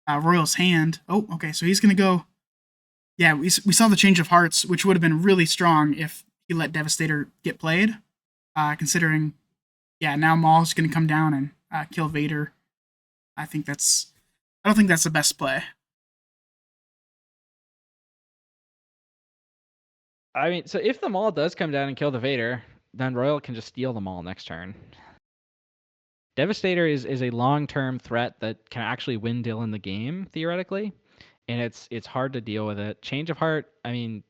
S1: Royal's hand. Oh, okay, so he's gonna go. Yeah, we saw the change of hearts, which would have been really strong if he let Devastator get played. Considering, yeah, now Maul's gonna come down and kill Vader. I don't think that's the best play.
S2: I mean, so if the Maul does come down and kill the Vader, then Royal can just steal the Maul next turn. Devastator is a long-term threat that can actually win Dillen the game, theoretically. And it's hard to deal with it. Change of Heart, I mean...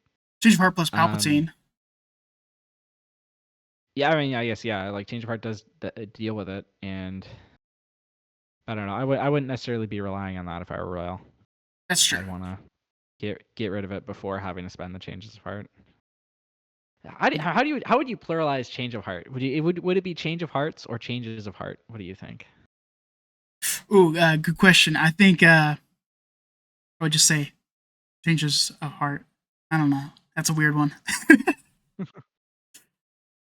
S1: Change of Heart plus Palpatine.
S2: Yeah, I mean, I guess, yeah, like Change of Heart does deal with it, and... I don't know, I wouldn't necessarily be relying on that if I were Royal.
S1: That's true.
S2: I'd want to get rid of it before having to spend the Changes of Heart. How would you pluralize Change of Heart? Would it be Change of Hearts or Changes of Heart? What do you think?
S1: Ooh, good question. I think I would just say Changes of Heart. I don't know. That's a weird one.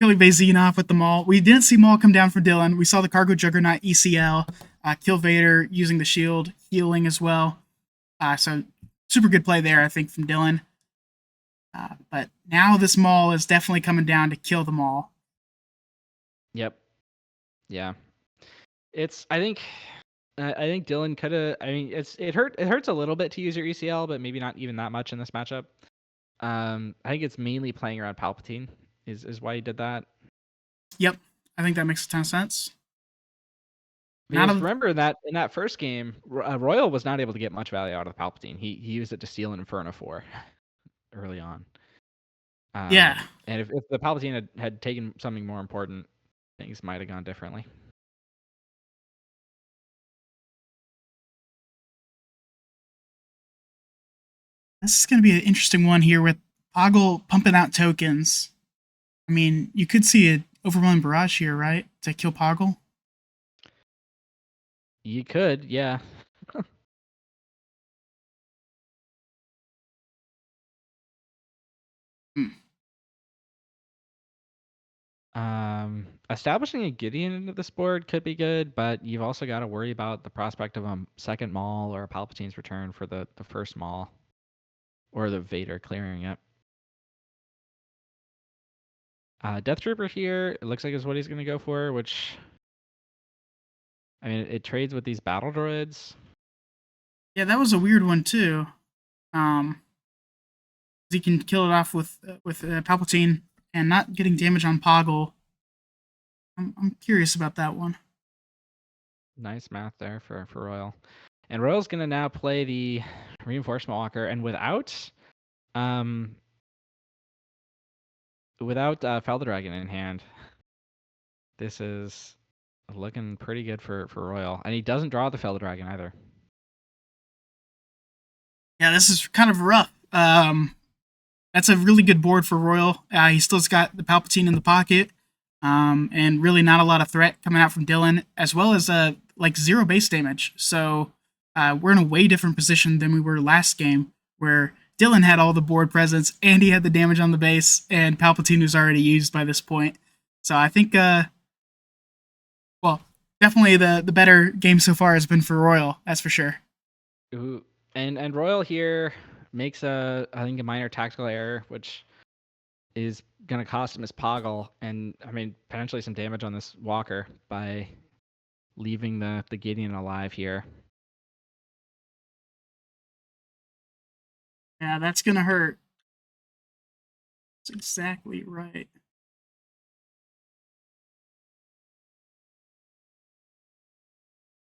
S1: Killing Bazine off with the Maul. We didn't see Maul come down for Dillen. We saw the Cargo Juggernaut ECL kill Vader using the shield, healing as well. So super good play there, I think, from Dillen. But now this Maul is definitely coming down to kill the Maul.
S2: Yep. Yeah. I think I think Dillen could have. I mean, it hurts a little bit to use your ECL, but maybe not even that much in this matchup. I think it's mainly playing around Palpatine is why he did that.
S1: Yep, I think that makes a ton of sense. Not
S2: Because
S1: a
S2: remember in that first game, Royal was not able to get much value out of the Palpatine. He used it to steal an Inferno 4 early on.
S1: yeah.
S2: And if the Palpatine had taken something more important, things might have gone differently.
S1: This is going to be an interesting one here with Poggle pumping out tokens. I mean, you could see an overwhelming barrage here, right? To kill Poggle.
S2: You could, yeah.
S1: Hmm.
S2: Establishing a Gideon into this board could be good, but you've also got to worry about the prospect of a second Maul or a Palpatine's return for the first Maul, or the Vader clearing it. Death Trooper here, it looks like is what he's going to go for, which, I mean, it trades with these battle droids.
S1: Yeah, that was a weird one too. He can kill it off with Palpatine and not getting damage on Poggle. I'm curious about that one.
S2: Nice math there for Royal. And Royal's going to now play the Reinforcement Walker, and without Fel the Dragon in hand, this is looking pretty good for Royal. And he doesn't draw the Fel the Dragon either.
S1: Yeah, this is kind of rough. That's a really good board for Royal. He still's got the Palpatine in the pocket, and really not a lot of threat coming out from Dillen, as well as like 0 base damage. So we're in a way different position than we were last game, where Dillen had all the board presence and he had the damage on the base, and Palpatine was already used by this point. So I think, well, definitely the better game so far has been for Royal. That's for sure.
S2: Ooh. And Royal here makes I think a minor tactical error, which is gonna cost him his Poggle, and I mean potentially some damage on this Walker by leaving the Gideon alive here.
S1: Yeah, that's gonna hurt. That's exactly right.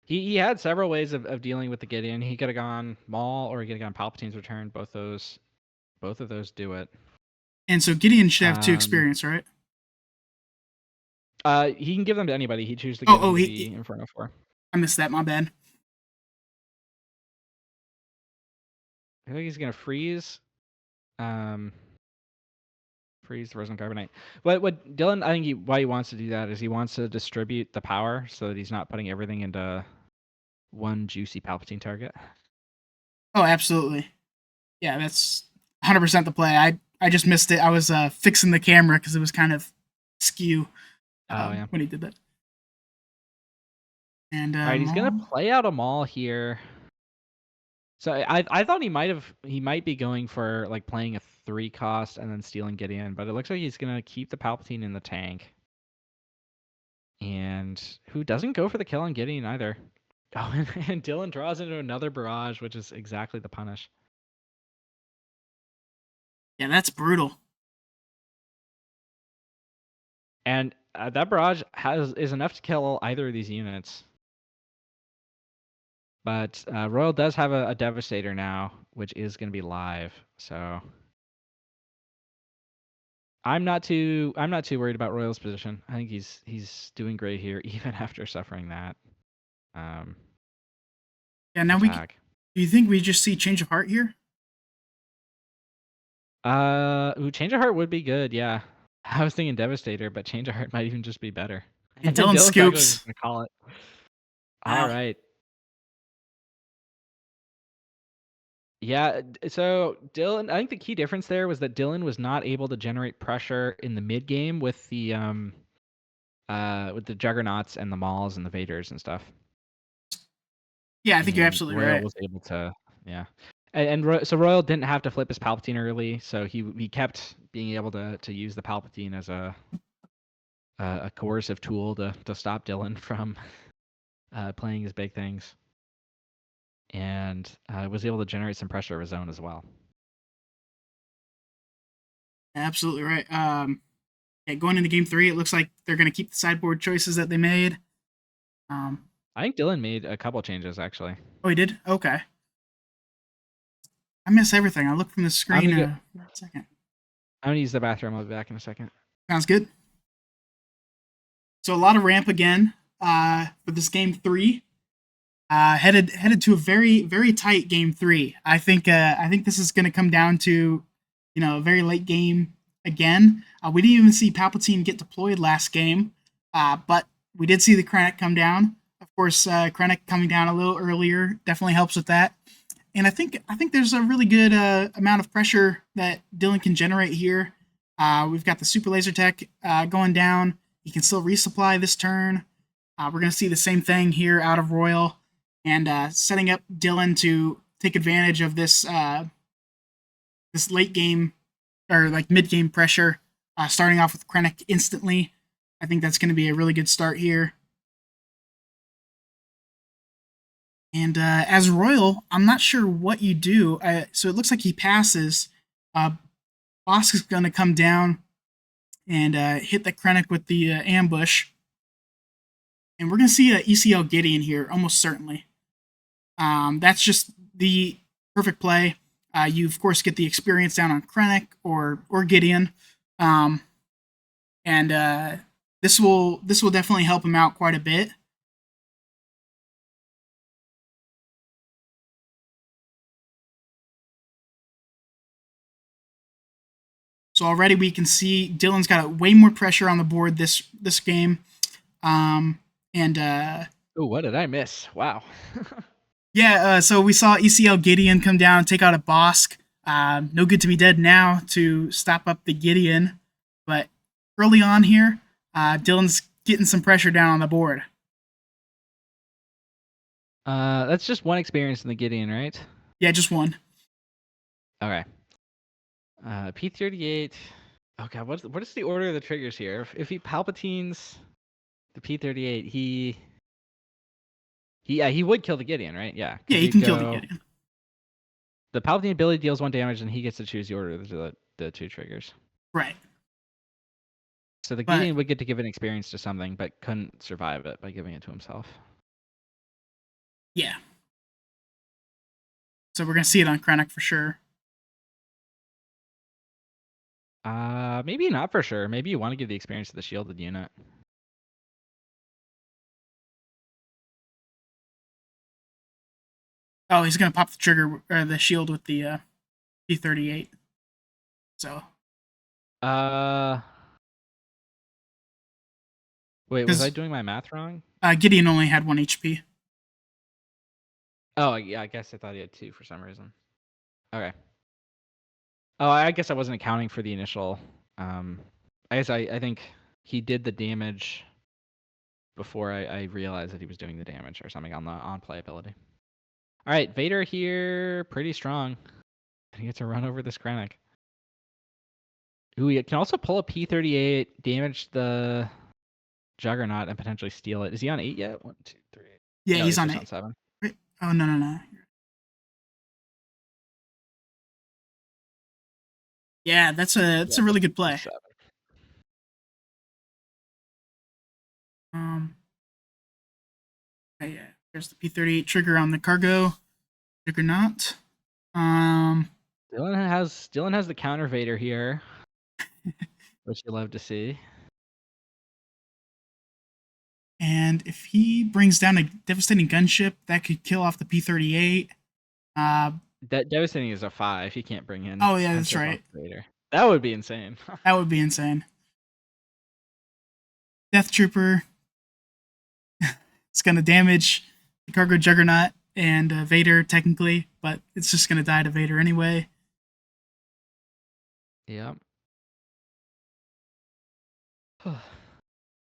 S2: He had several ways of dealing with the Gideon. He could have gone Maul, or he could have gone Palpatine's return. Both of those do it.
S1: And so Gideon should have 2
S2: Um,
S1: experience, right?
S2: he can give them to anybody. He chooses to
S1: Oh,
S2: give them to
S1: he
S2: the Inferno 4.
S1: I missed that. My bad.
S2: I think he's gonna freeze. Freeze the Resin Carbonite. What Dillen, I think why he wants to do that is he wants to distribute the power so that he's not putting everything into one juicy Palpatine target.
S1: Oh, absolutely. Yeah, that's 100% the play. I just missed it. I was fixing the camera because it was kind of skew
S2: Yeah.
S1: when he did that. And
S2: All right, he's gonna play out a Maul here. So I thought he might be going for like playing a 3 cost and then stealing Gideon, but it looks like he's gonna keep the Palpatine in the tank. And who doesn't go for the kill on Gideon either. Oh, and Dillen draws into another barrage, which is exactly the punish.
S1: yeah, that's brutal.
S2: And that barrage is enough to kill either of these units. But Royal does have a Devastator now, which is going to be live. So I'm not too worried about Royal's position. I think he's doing great here, even after suffering that.
S1: Yeah, now
S2: attack.
S1: do you think we just see change of heart here?
S2: Change of Heart would be good, yeah. I was thinking Devastator, but Change of Heart might even just be better.
S1: And Dillen
S2: Dylan's actually
S1: scoops.
S2: just gonna call it.
S1: Wow.
S2: All right. Yeah, so Dillen, I think the key difference there was that Dillen was not able to generate pressure in the mid game with the Juggernauts and the Mauls and the Vaders and stuff.
S1: Yeah, I think you're absolutely
S2: Royal
S1: right.
S2: was able to, yeah. So Royal didn't have to flip his Palpatine early, so he kept being able to use the Palpatine as a coercive tool to stop Dillen from playing his big things, and was able to generate some pressure of his own as well.
S1: Absolutely right. Yeah, going into game 3, it looks like they're going to keep the sideboard choices that they made.
S2: I think Dillen made a couple changes actually.
S1: Oh, he did? Okay. I miss everything. I look from the
S2: I'm
S1: screen
S2: gonna
S1: for a second.
S2: I'm gonna use the bathroom. I'll be back in a second.
S1: Sounds good. So a lot of ramp again for this game 3. Headed to a very tight game 3. I think this is going to come down to a very late game again. We didn't even see Palpatine get deployed last game, but we did see the Krennic come down. Of course, Krennic coming down a little earlier definitely helps with that. And I think there's a really good amount of pressure that Dillen can generate here. We've got the super laser tech going down. He can still resupply this turn. We're going to see the same thing here out of Royal, and setting up Dillen to take advantage of this this late game or like mid game pressure. Starting off with Krennic instantly, I think that's going to be a really good start here. And as Royal, I'm not sure what you do. So it looks like he passes. Bosk is going to come down and hit the Krennic with the ambush. And we're going to see an ECL Gideon here, almost certainly. That's just the perfect play. You, of course, get the experience down on Krennic or Gideon. And this will definitely help him out quite a bit. So already we can see Dillen's got way more pressure on the board this game. And
S2: oh, what did I miss? Wow.
S1: yeah, so we saw ECL Gideon come down and take out a Bosk. No good to be dead now to stop up the Gideon. But early on here, Dillen's getting some pressure down on the board.
S2: That's just one experience in the Gideon, right?
S1: Yeah, just one.
S2: Okay. P38. Oh god, what is the order of the triggers here? If he Palpatines the P38, he would kill the Gideon, right? Yeah.
S1: Yeah, he can kill the Gideon.
S2: The Palpatine ability deals 1 damage, and he gets to choose the order of the 2 triggers.
S1: Right.
S2: So the Gideon would get to give an experience to something, but couldn't survive it by giving it to himself.
S1: Yeah. So we're gonna see it on Krennic for sure.
S2: Maybe not for sure. Maybe you want to give the experience to the shielded unit.
S1: Oh, he's gonna pop the trigger or the shield with the P38. So.
S2: Wait, was I doing my math wrong?
S1: Gideon only had 1 HP.
S2: Oh, yeah, I guess I thought he had 2 for some reason. Okay. Oh, I guess I wasn't accounting for the initial. I guess I think he did the damage before I realized that he was doing the damage or something on the on-play ability. All right, Vader here, pretty strong. He gets to run over this Krennic. Ooh, he can also pull a P38, damage the Juggernaut, and potentially steal it. Is he on 8 yet? 1, 2, 3.
S1: Yeah,
S2: No,
S1: he's on
S2: just
S1: 8.
S2: on 7.
S1: Oh, no. Yeah, that's a really good play.
S2: 7.
S1: Okay, yeah. There's the P38 trigger on the cargo. Juggernaut.
S2: Dillen has the counter Vader here, which you love to see.
S1: And if he brings down a devastating gunship, that could kill off the P38.
S2: That devastating is a 5. He can't bring in.
S1: Oh yeah, that's right.
S2: Vader. That would be insane.
S1: That would be insane. Death Trooper. It's gonna damage the cargo Juggernaut and Vader technically, but it's just gonna die to Vader anyway.
S2: Yep.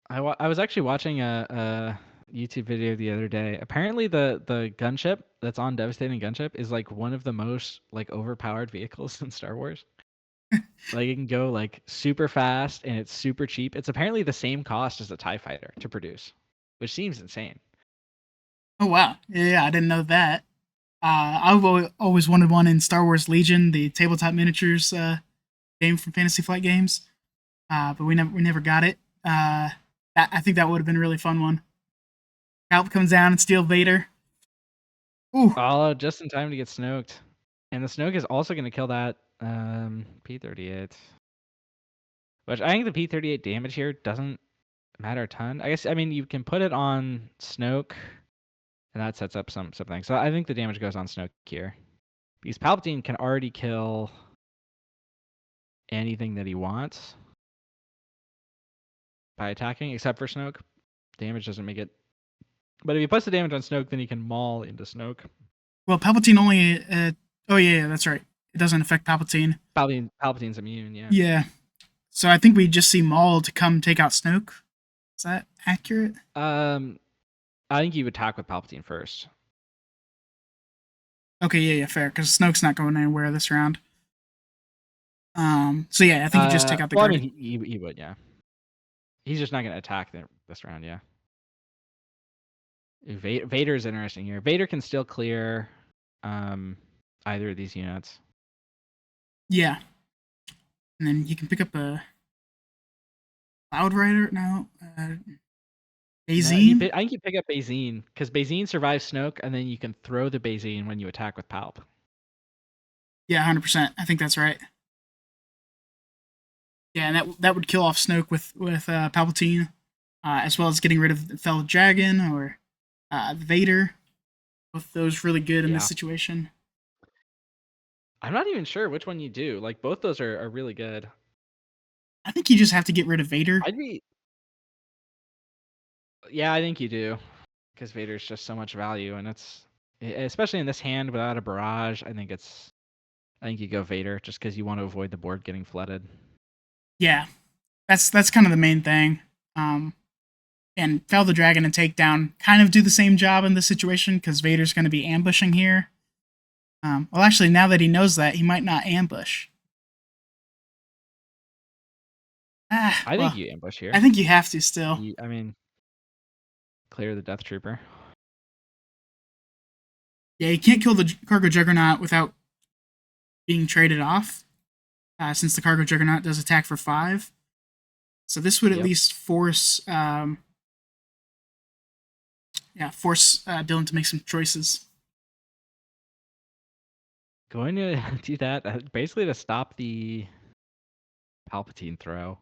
S2: I was actually watching a YouTube video the other day. Apparently, the gunship that's on Devastating Gunship is like one of the most like overpowered vehicles in Star Wars. Like it can go like super fast and it's super cheap. It's apparently the same cost as a TIE fighter to produce, which seems insane.
S1: Oh wow, yeah, I didn't know that. Always wanted one in Star Wars Legion, the tabletop miniatures game from Fantasy Flight Games, but we never got it. I think that would have been a really fun one. Palp comes down and steal Vader. Ooh,
S2: Oh, just in time to get Snoked. And the Snoke is also going to kill that P-38. Which I think the P-38 damage here doesn't matter a ton. I mean, you can put it on Snoke, and that sets up something. So I think the damage goes on Snoke here. Because Palpatine can already kill anything that he wants by attacking, except for Snoke. Damage doesn't make it. But if he puts the damage on Snoke, then he can maul into Snoke.
S1: well, Palpatine only. Oh yeah, that's right. It doesn't affect Palpatine.
S2: Palpatine's immune, yeah.
S1: Yeah, so I think we just see Maul to come take out Snoke. Is that accurate?
S2: I think you attack with Palpatine first.
S1: Okay, yeah, fair. Because Snoke's not going anywhere this round. So yeah, I think you just take out the
S2: well,
S1: Guardian.
S2: I mean, he would, yeah. He's just not going to attack this round, yeah. Vader's interesting here. Vader can still clear either of these units.
S1: Yeah, and then you can pick up a Cloud Rider. No, Bazine.
S2: I think you pick up Bazine, because Bazine survives Snoke, and then you can throw the Bazine when you attack with Palp.
S1: Yeah, 100%. I think that's right. Yeah, and that would kill off Snoke with Palpatine, as well as getting rid of the Fellow Dragon or Vader. Both those really good in
S2: Yeah.
S1: this situation.
S2: I'm not even sure which one you do. Like, both those are really good.
S1: I think you just have to get rid of Vader.
S2: Yeah, I think you do, because Vader's just so much value, and it's especially in this hand without a barrage. I think you go Vader just because you want to avoid the board getting flooded.
S1: Yeah, that's kind of the main thing. And Fel the Dragon and Takedown kind of do the same job in this situation because Vader's going to be ambushing here. Well, actually, now that he knows that, he might not ambush.
S2: I
S1: Well,
S2: think you ambush here.
S1: I think you have to still.
S2: I mean, clear the Death Trooper.
S1: Yeah, you can't kill the Cargo Juggernaut without being traded off, since the Cargo Juggernaut does attack for 5. So this would at least force, force Dillen to make some choices.
S2: Going to do that basically to stop the Palpatine throw.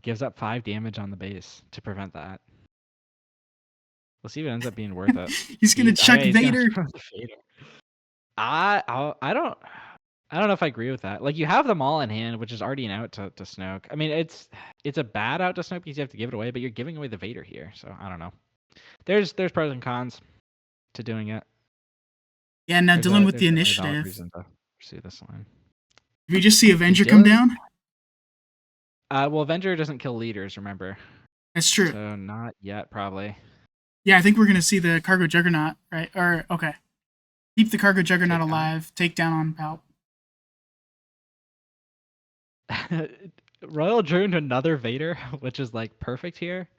S2: Gives up 5 damage on the base to prevent that. We'll see if it ends up being worth it.
S1: He's gonna chuck Vader.
S2: I don't know if I agree with that. Like, you have them all in hand, which is already an out to Snoke. I mean, it's a bad out to Snoke because you have to give it away, but you're giving away the Vader here, so I don't know. There's pros and cons to doing it.
S1: Yeah, now Dillen with
S2: There's
S1: the
S2: definitely a valid
S1: initiative.
S2: reason to pursue this line.
S1: Did we just see Avenger come down?
S2: Well, Avenger doesn't kill leaders, remember?
S1: That's true.
S2: So not yet, probably.
S1: Yeah, I think we're gonna see the Cargo Juggernaut, right? Or okay, keep the Cargo Juggernaut alive. Take down on Palp.
S2: Royal drew into another Vader, which is like perfect here.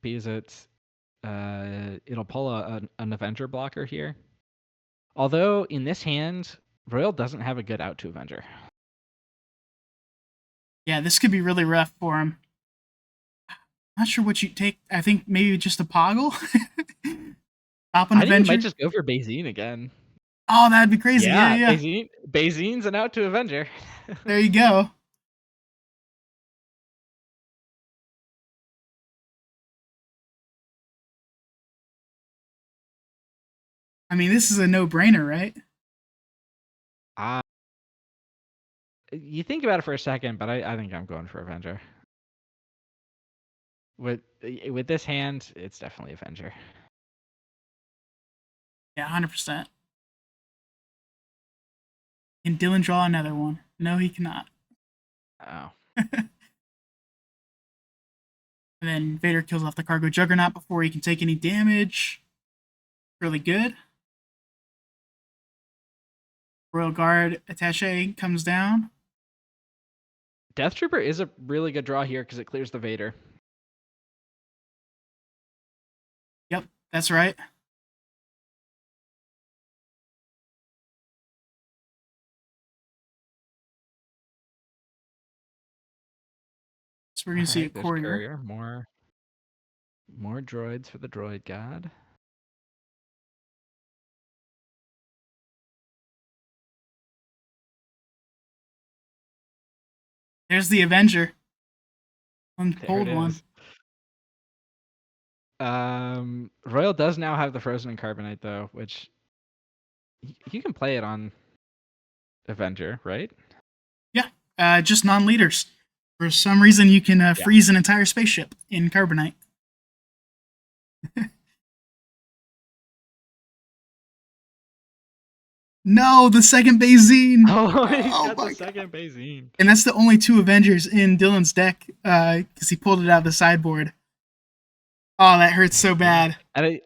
S2: Because it'll pull an Avenger blocker here. Although in this hand, Royal doesn't have a good out to Avenger.
S1: Yeah, this could be really rough for him. Not sure what you take. I think maybe just a Poggle. Stop an
S2: I think
S1: Avenger.
S2: he might just go for Bazine again.
S1: Oh, that'd be crazy. Yeah.
S2: Bazine's an out to Avenger.
S1: There you go. I mean, this is a no-brainer, right?
S2: You think about it for a second, but I think I'm going for Avenger. With this hand, it's definitely Avenger.
S1: Yeah, 100%. Can Dillen draw another one? No, he cannot.
S2: Oh.
S1: And then Vader kills off the Cargo Juggernaut before he can take any damage. Really good. Royal Guard Attache comes down.
S2: Death Trooper is a really good draw here because it clears the Vader.
S1: That's right. So we're
S2: All
S1: gonna see a
S2: right, there's
S1: courier.
S2: courier. More droids for the droid god.
S1: There's the Avenger.
S2: There it
S1: Unpulled one.
S2: is. Royal does now have the frozen and carbonite though, which you can play it on Avenger, right?
S1: Yeah, just non-leaders. For some reason, you can
S2: Yeah.
S1: freeze an entire spaceship in carbonite. No, the second Bazine.
S2: Oh, he's
S1: Oh
S2: got the
S1: my god!
S2: second Bazine.
S1: And that's the only 2 Avengers in Dillen's deck because he pulled it out of the sideboard. Oh, that hurts so
S2: Yeah,
S1: bad.
S2: and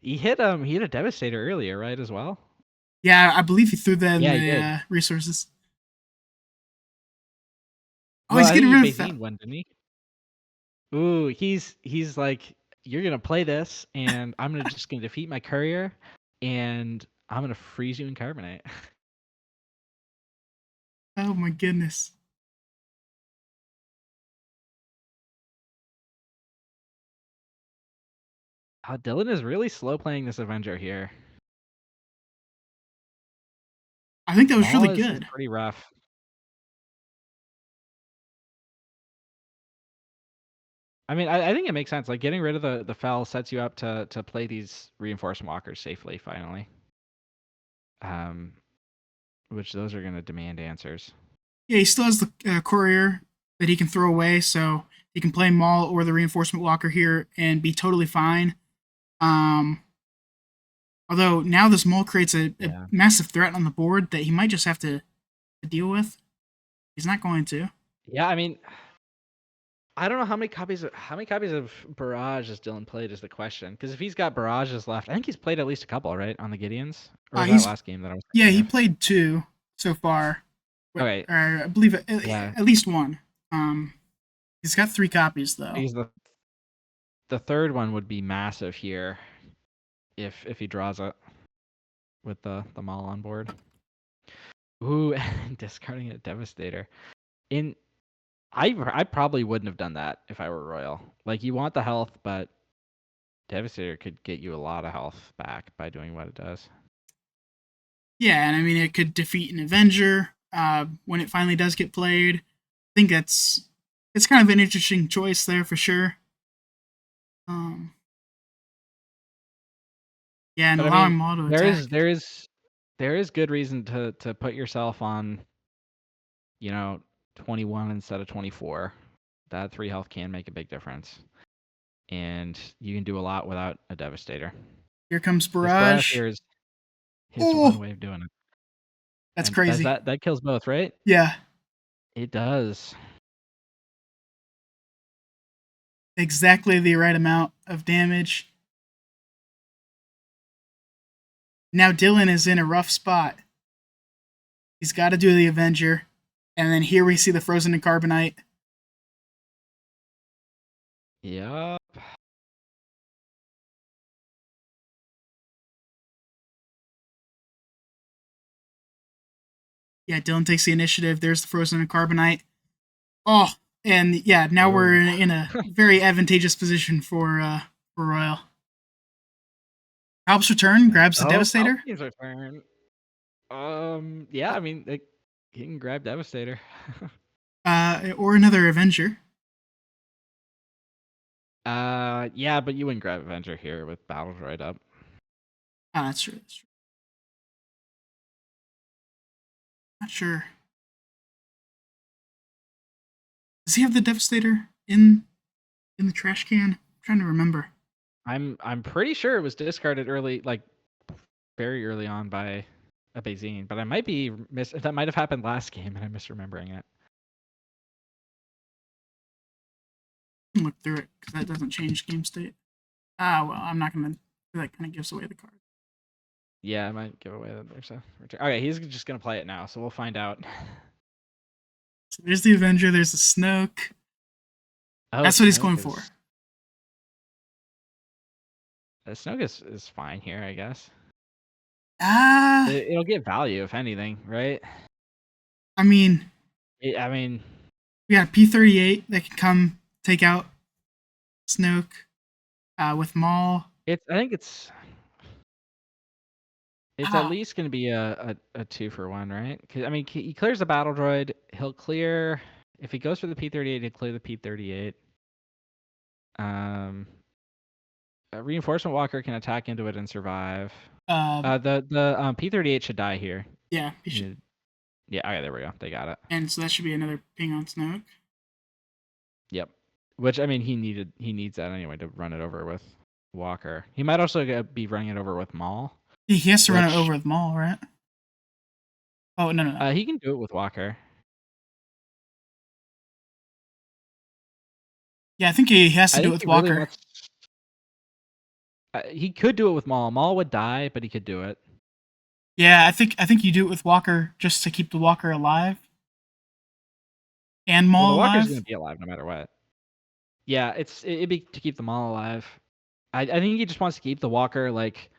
S2: he hit a Devastator earlier, right? As well.
S1: Yeah, I believe he threw that in
S2: Yeah, he
S1: the
S2: did.
S1: resources. Oh,
S2: Well,
S1: he's
S2: I think
S1: getting
S2: he
S1: rid of that.
S2: Bazine one, didn't he? Ooh, he's like, you're gonna play this, and I'm just gonna defeat my courier, and I'm gonna freeze you in carbonite.
S1: Oh my goodness.
S2: Dylan is really slow playing this Avenger here.
S1: I think that was
S2: Maul
S1: really
S2: is
S1: good.
S2: pretty rough. I mean, I think it makes sense. Like getting rid of the Fel sets you up to play these reinforced walkers safely. Finally, um, which those are gonna demand answers.
S1: Yeah, he still has the courier that he can throw away, so he can play Maul or the reinforcement walker here and be totally fine. Um, although now this Maul creates a
S2: Yeah.
S1: massive threat on the board that he might just have to deal with. He's not going to.
S2: Yeah, I mean, I don't know how many copies of Barrage has Dylan played is the question. Because if he's got Barrages left, I think he's played at least a couple, right, on the Gideons? Or was that
S1: He's
S2: last game that I was
S1: Yeah,
S2: thinking
S1: he
S2: of?
S1: played 2 so far.
S2: Okay,
S1: Or I believe
S2: yeah,
S1: at least 1. He's got 3 copies though.
S2: because the third one would be massive here if he draws it with the Maul on board. Ooh, discarding a Devastator. I probably wouldn't have done that if I were Royal. Like you want the health, but Devastator could get you a lot of health back by doing what it does.
S1: Yeah, and I mean it could defeat an Avenger when it finally does get played. I think it's kind of an interesting choice there for sure. Um, yeah, and
S2: But I
S1: allowing
S2: mean,
S1: Maul to
S2: there
S1: attack.
S2: is there is there is good reason to put yourself on, 21 instead of 24. That 3 health can make a big difference. And you can do a lot without a Devastator.
S1: Here comes
S2: This Barrage
S1: Barrage.
S2: here is his one
S1: Oh,
S2: way of doing it.
S1: that's
S2: And does
S1: crazy.
S2: that kills both, right?
S1: Yeah,
S2: It does.
S1: exactly the right amount of damage. Now Dillen is in a rough spot. He's got to do the Avenger. And then here we see the Frozen and Carbonite.
S2: Yeah.
S1: Yeah, Dillen takes the initiative. There's the Frozen and Carbonite. Oh, and yeah, now we're
S2: Oh.
S1: in a very advantageous position for Royal. Palp's return grabs the Devastator.
S2: Palpatine's return. Yeah, I mean, he can grab Devastator.
S1: Or another Avenger.
S2: Yeah, but you wouldn't grab Avenger here with Battle Droid up.
S1: Ah, that's true. That's true. Not sure. Does he have the Devastator in the trash can? I'm trying to remember.
S2: I'm pretty sure it was discarded early, like very early on by a Bazine, but I might be that might have happened last game and I'm misremembering it.
S1: Look through it because that doesn't change game state. Ah, well, I'm not gonna. That kind of gives away the card.
S2: Yeah, I might give away that there's a return. Okay, he's just gonna play it now, so we'll find out.
S1: So there's the Avenger. There's the Snoke.
S2: Oh,
S1: That's what he's
S2: Snoke
S1: going
S2: is
S1: for.
S2: Snoke is fine here, I guess.
S1: Ah,
S2: It'll get value if anything, right?
S1: I mean,
S2: I mean,
S1: we got a P-38 that can come take out Snoke with Maul.
S2: I think it's at
S1: Oh,
S2: least going to be a 2-for-1, right? Because I mean, he clears the battle droid. He'll clear if he goes for the P-38. He'll clear the P-38. A reinforcement walker can attack into it and survive.
S1: uh,
S2: The P-38 should die here.
S1: yeah,
S2: Yeah, okay, there we go. They got it.
S1: and so that should be another ping on Snoke.
S2: Yep. Which I mean, he needs that anyway to run it over with Walker. He might also be running it over with Maul.
S1: He has to run it
S2: Which
S1: over with Maul, right? Oh no.
S2: he can do it with Walker.
S1: Yeah, I think he has to
S2: I
S1: do it
S2: think
S1: with
S2: he really
S1: Walker.
S2: wants. He could do it with Maul. Maul would die, but he could do it.
S1: Yeah, I think you do it with Walker just to keep the Walker alive and
S2: Well,
S1: Maul
S2: the Walker's
S1: alive.
S2: gonna be alive no matter what. Yeah, it'd be to keep the Maul alive. I think he just wants to keep the Walker like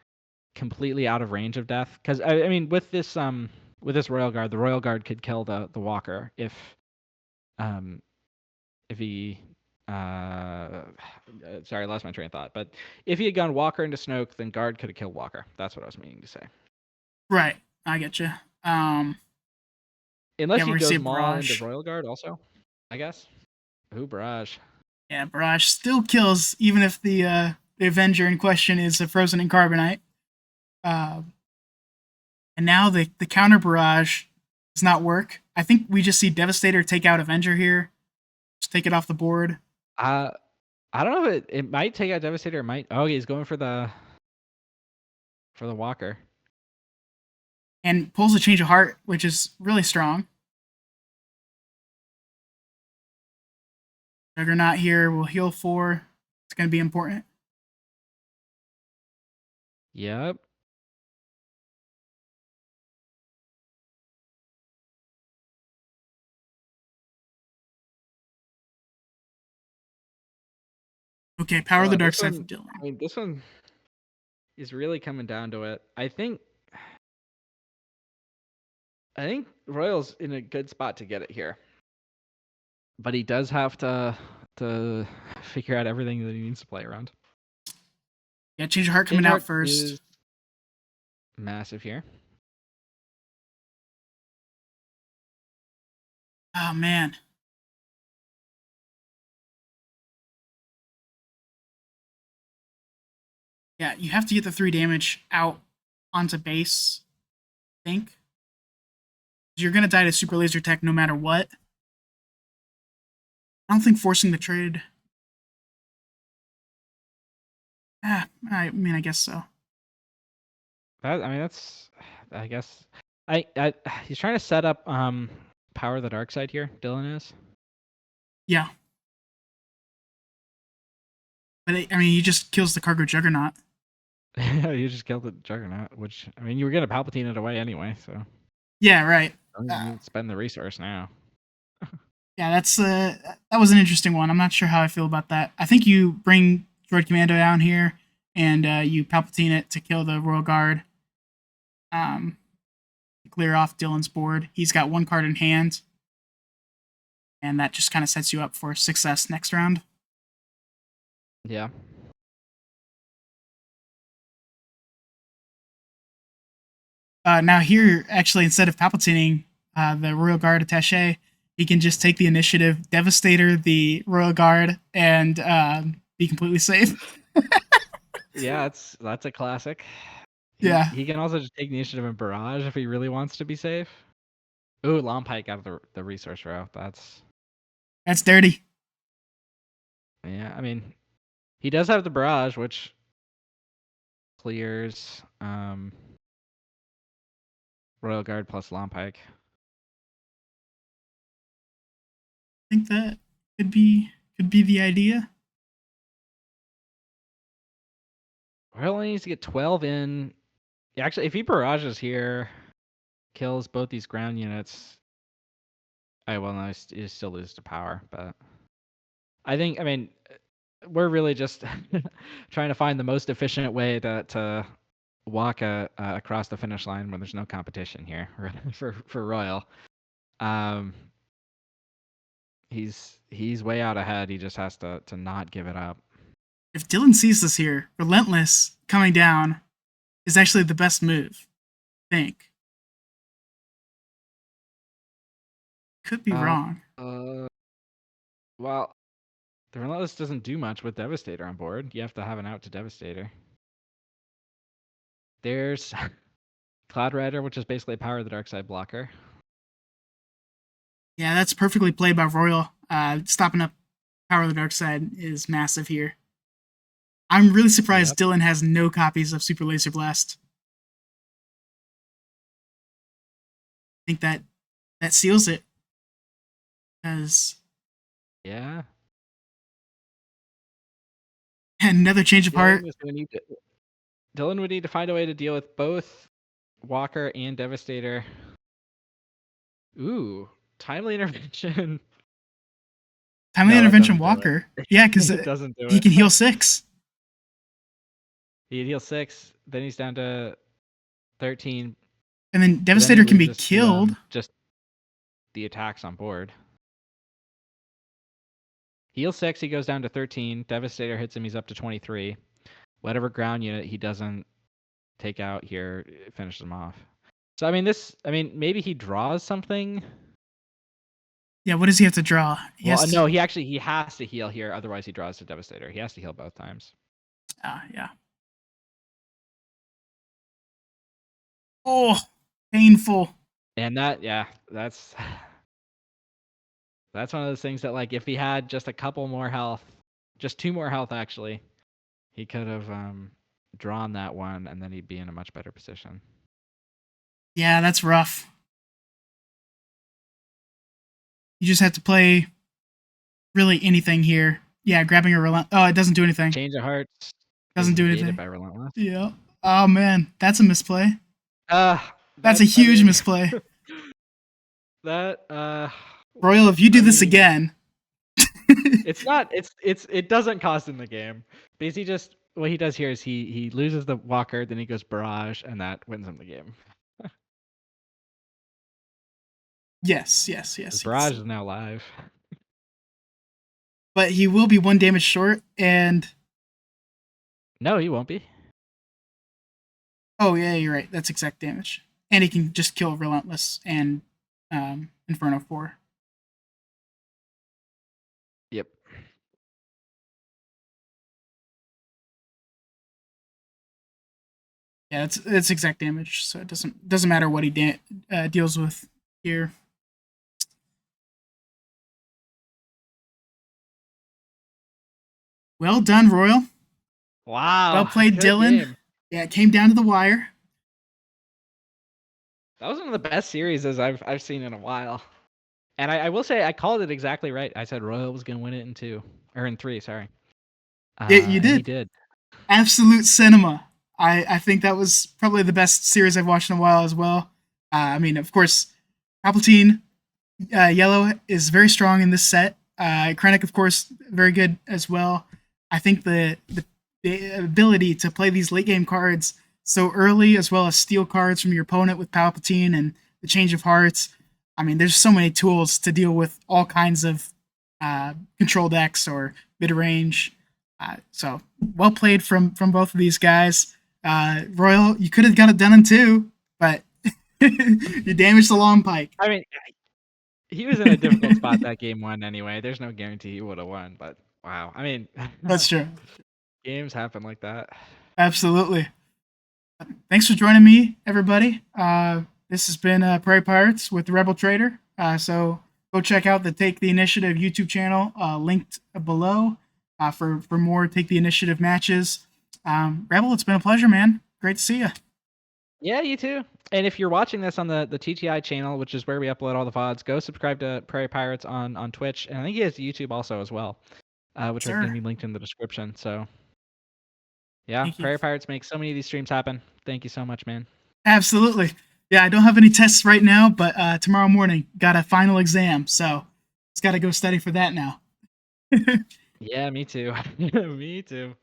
S2: completely out of range of death. Because I mean, with this Royal Guard, the Royal Guard could kill the Walker um if he sorry, I lost my train of thought. But if he had gone Walker into Snoke, then Guard could have killed Walker. That's what I was meaning to say.
S1: Right, I get you.
S2: Unless
S1: Yeah, we're
S2: he
S1: gonna see
S2: goes
S1: a
S2: Maul into
S1: barrage.
S2: Royal Guard also, I guess. Ooh, barrage.
S1: Yeah, barrage still kills even if the Avenger in question is a frozen in carbonite. Uh, and now the counter barrage does not work. I think we just see Devastator take out Avenger here. Just take it off the board.
S2: Uh, I don't know if it might take out Devastator. It might. Oh, he's going for the Walker.
S1: And pulls a change of heart, which is really strong. Juggernaut here will heal 4. It's going to be important.
S2: Yep.
S1: Okay, power the dark
S2: This
S1: side for
S2: one.
S1: Dillen.
S2: I mean, this one is really coming down to it. I think Royal's in a good spot to get it here, but he does have to figure out everything that he needs to play around.
S1: Yeah, change of heart coming
S2: Change
S1: out
S2: Heart
S1: first.
S2: is massive here.
S1: Oh man. Yeah, you have to get the 3 damage out onto base, I think. You're going to die to super laser tech no matter what. I don't think forcing the trade. I mean, I guess so.
S2: That's. I guess. I he's trying to set up power the dark side here. Dillen is.
S1: Yeah. But I mean, he just kills the cargo juggernaut.
S2: You just killed the Juggernaut, which I mean, you were gonna Palpatine it away anyway, so
S1: Yeah, right.
S2: don't even need to spend the resource now.
S1: Yeah, that was an interesting one. I'm not sure how I feel about that. I think you bring Droid Commando down here and you Palpatine it to kill the Royal Guard. Clear off Dylan's board. He's got 1 card in hand, and that just kind of sets you up for success next round.
S2: Yeah.
S1: Now here, actually, instead of Palpatining the Royal Guard attaché, he can just take the initiative, Devastator the Royal Guard, and be completely safe.
S2: Yeah, that's a classic.
S1: Yeah.
S2: He can also just take the initiative and barrage if he really wants to be safe. Ooh, Long Pike out of the resource row.
S1: That's dirty.
S2: Yeah, I mean, he does have the barrage, which clears Royal Guard plus Long Pike.
S1: I think that could be the idea.
S2: Royal only needs to get 12 in. Yeah, actually, if he barrages here, kills both these ground units. Well, no, he still loses to power, but I mean, we're really just trying to find the most efficient way to walk across the finish line when there's no competition here for Royal. Um, he's way out ahead. He just has to not give it up.
S1: If Dillen sees this here, Relentless coming down is actually the best move. I think. Could be wrong.
S2: Well, the Relentless doesn't do much with Devastator on board. You have to have an out to Devastator. There's Cloud Rider, which is basically a Power of the Dark Side blocker.
S1: Yeah, that's perfectly played by Royal. Stopping up Power of the Dark Side is massive here. I'm really surprised Dillen has no copies of Super Laser Blast. I think that seals it. Because
S2: yeah,
S1: another change of heart.
S2: Dillen would need to find a way to deal with both Walker and Devastator. Ooh, timely intervention.
S1: Timely intervention Walker. Yeah, because he can heal 6.
S2: He'd heal 6, then he's down to 13.
S1: And then Devastator can be killed.
S2: Just the attacks on board. Heal 6, he goes down to 13. Devastator hits him, he's up to 23. Whatever ground unit he doesn't take out here finishes him off. So maybe he draws something.
S1: Yeah, what does he have to draw?
S2: He has to heal here, otherwise he draws to Devastator. He has to heal both times.
S1: Yeah. Oh, painful.
S2: And that's one of those things that, like, if he had just a couple more health, just 2 more health actually, he could have drawn that one, and then he'd be in a much better position.
S1: Yeah, that's rough. You just have to play really anything here. Yeah, grabbing a Relentless. Oh, it doesn't do anything.
S2: Change of Hearts.
S1: Doesn't do anything.
S2: By Relentless.
S1: Yeah. Oh, man. That's a misplay.
S2: That's
S1: a huge misplay. Royal, if you do this again.
S2: It doesn't cost him the game. Because what he does here is he loses the Walker, then he goes Barrage, and that wins him the game.
S1: Yes.
S2: Barrage is now live.
S1: But he will be 1 damage short, and...
S2: No, he won't be.
S1: Oh, yeah, you're right. That's exact damage. And he can just kill Relentless and Inferno 4.
S2: Yep.
S1: Yeah, it's exact damage, so it doesn't matter what he deals with here. Well done, Royal.
S2: Wow.
S1: Well played, Dillen. Game. Yeah, it came down to the wire.
S2: That was one of the best series I've seen in a while. And I will say I called it exactly right. I said Royal was going to win it in 3, sorry.
S1: Yeah, you did.
S2: He did.
S1: Absolute cinema. I think that was probably the best series I've watched in a while as well. Of course, Palp1 Yellow is very strong in this set. Krennic, of course, very good as well. I think the ability to play these late game cards so early, as well as steal cards from your opponent with Palp1 and the change of hearts. There's so many tools to deal with all kinds of control decks or mid range. So well played from both of these guys. Royal, you could have got it done in 2, but you damaged the long pike.
S2: He was in a difficult spot that game 1 anyway. There's no guarantee he would have won, but wow.
S1: That's true.
S2: Games happen like that.
S1: Absolutely. Thanks for joining me, everybody. This has been Prairie Pirates with the Rebel Trader. So go check out the Take the Initiative YouTube channel linked below for more Take the Initiative matches. Rebel, it's been a pleasure, man. Great to see you.
S2: Yeah, you too. And if you're watching this on the TTI channel, which is where we upload all the VODs, go subscribe to Prairie Pirates on Twitch. And I think he has YouTube also as well, which are going to be linked in the description. So, yeah, Prairie Pirates make so many of these streams happen. Thank you so much, man.
S1: Absolutely. Yeah, I don't have any tests right now, but tomorrow morning, got a final exam. So, just got to go study for that now.
S2: Yeah, me too. Me too.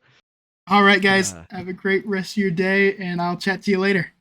S1: All right, guys.
S2: Uh,
S1: Have a great rest of your day, and I'll chat to you later.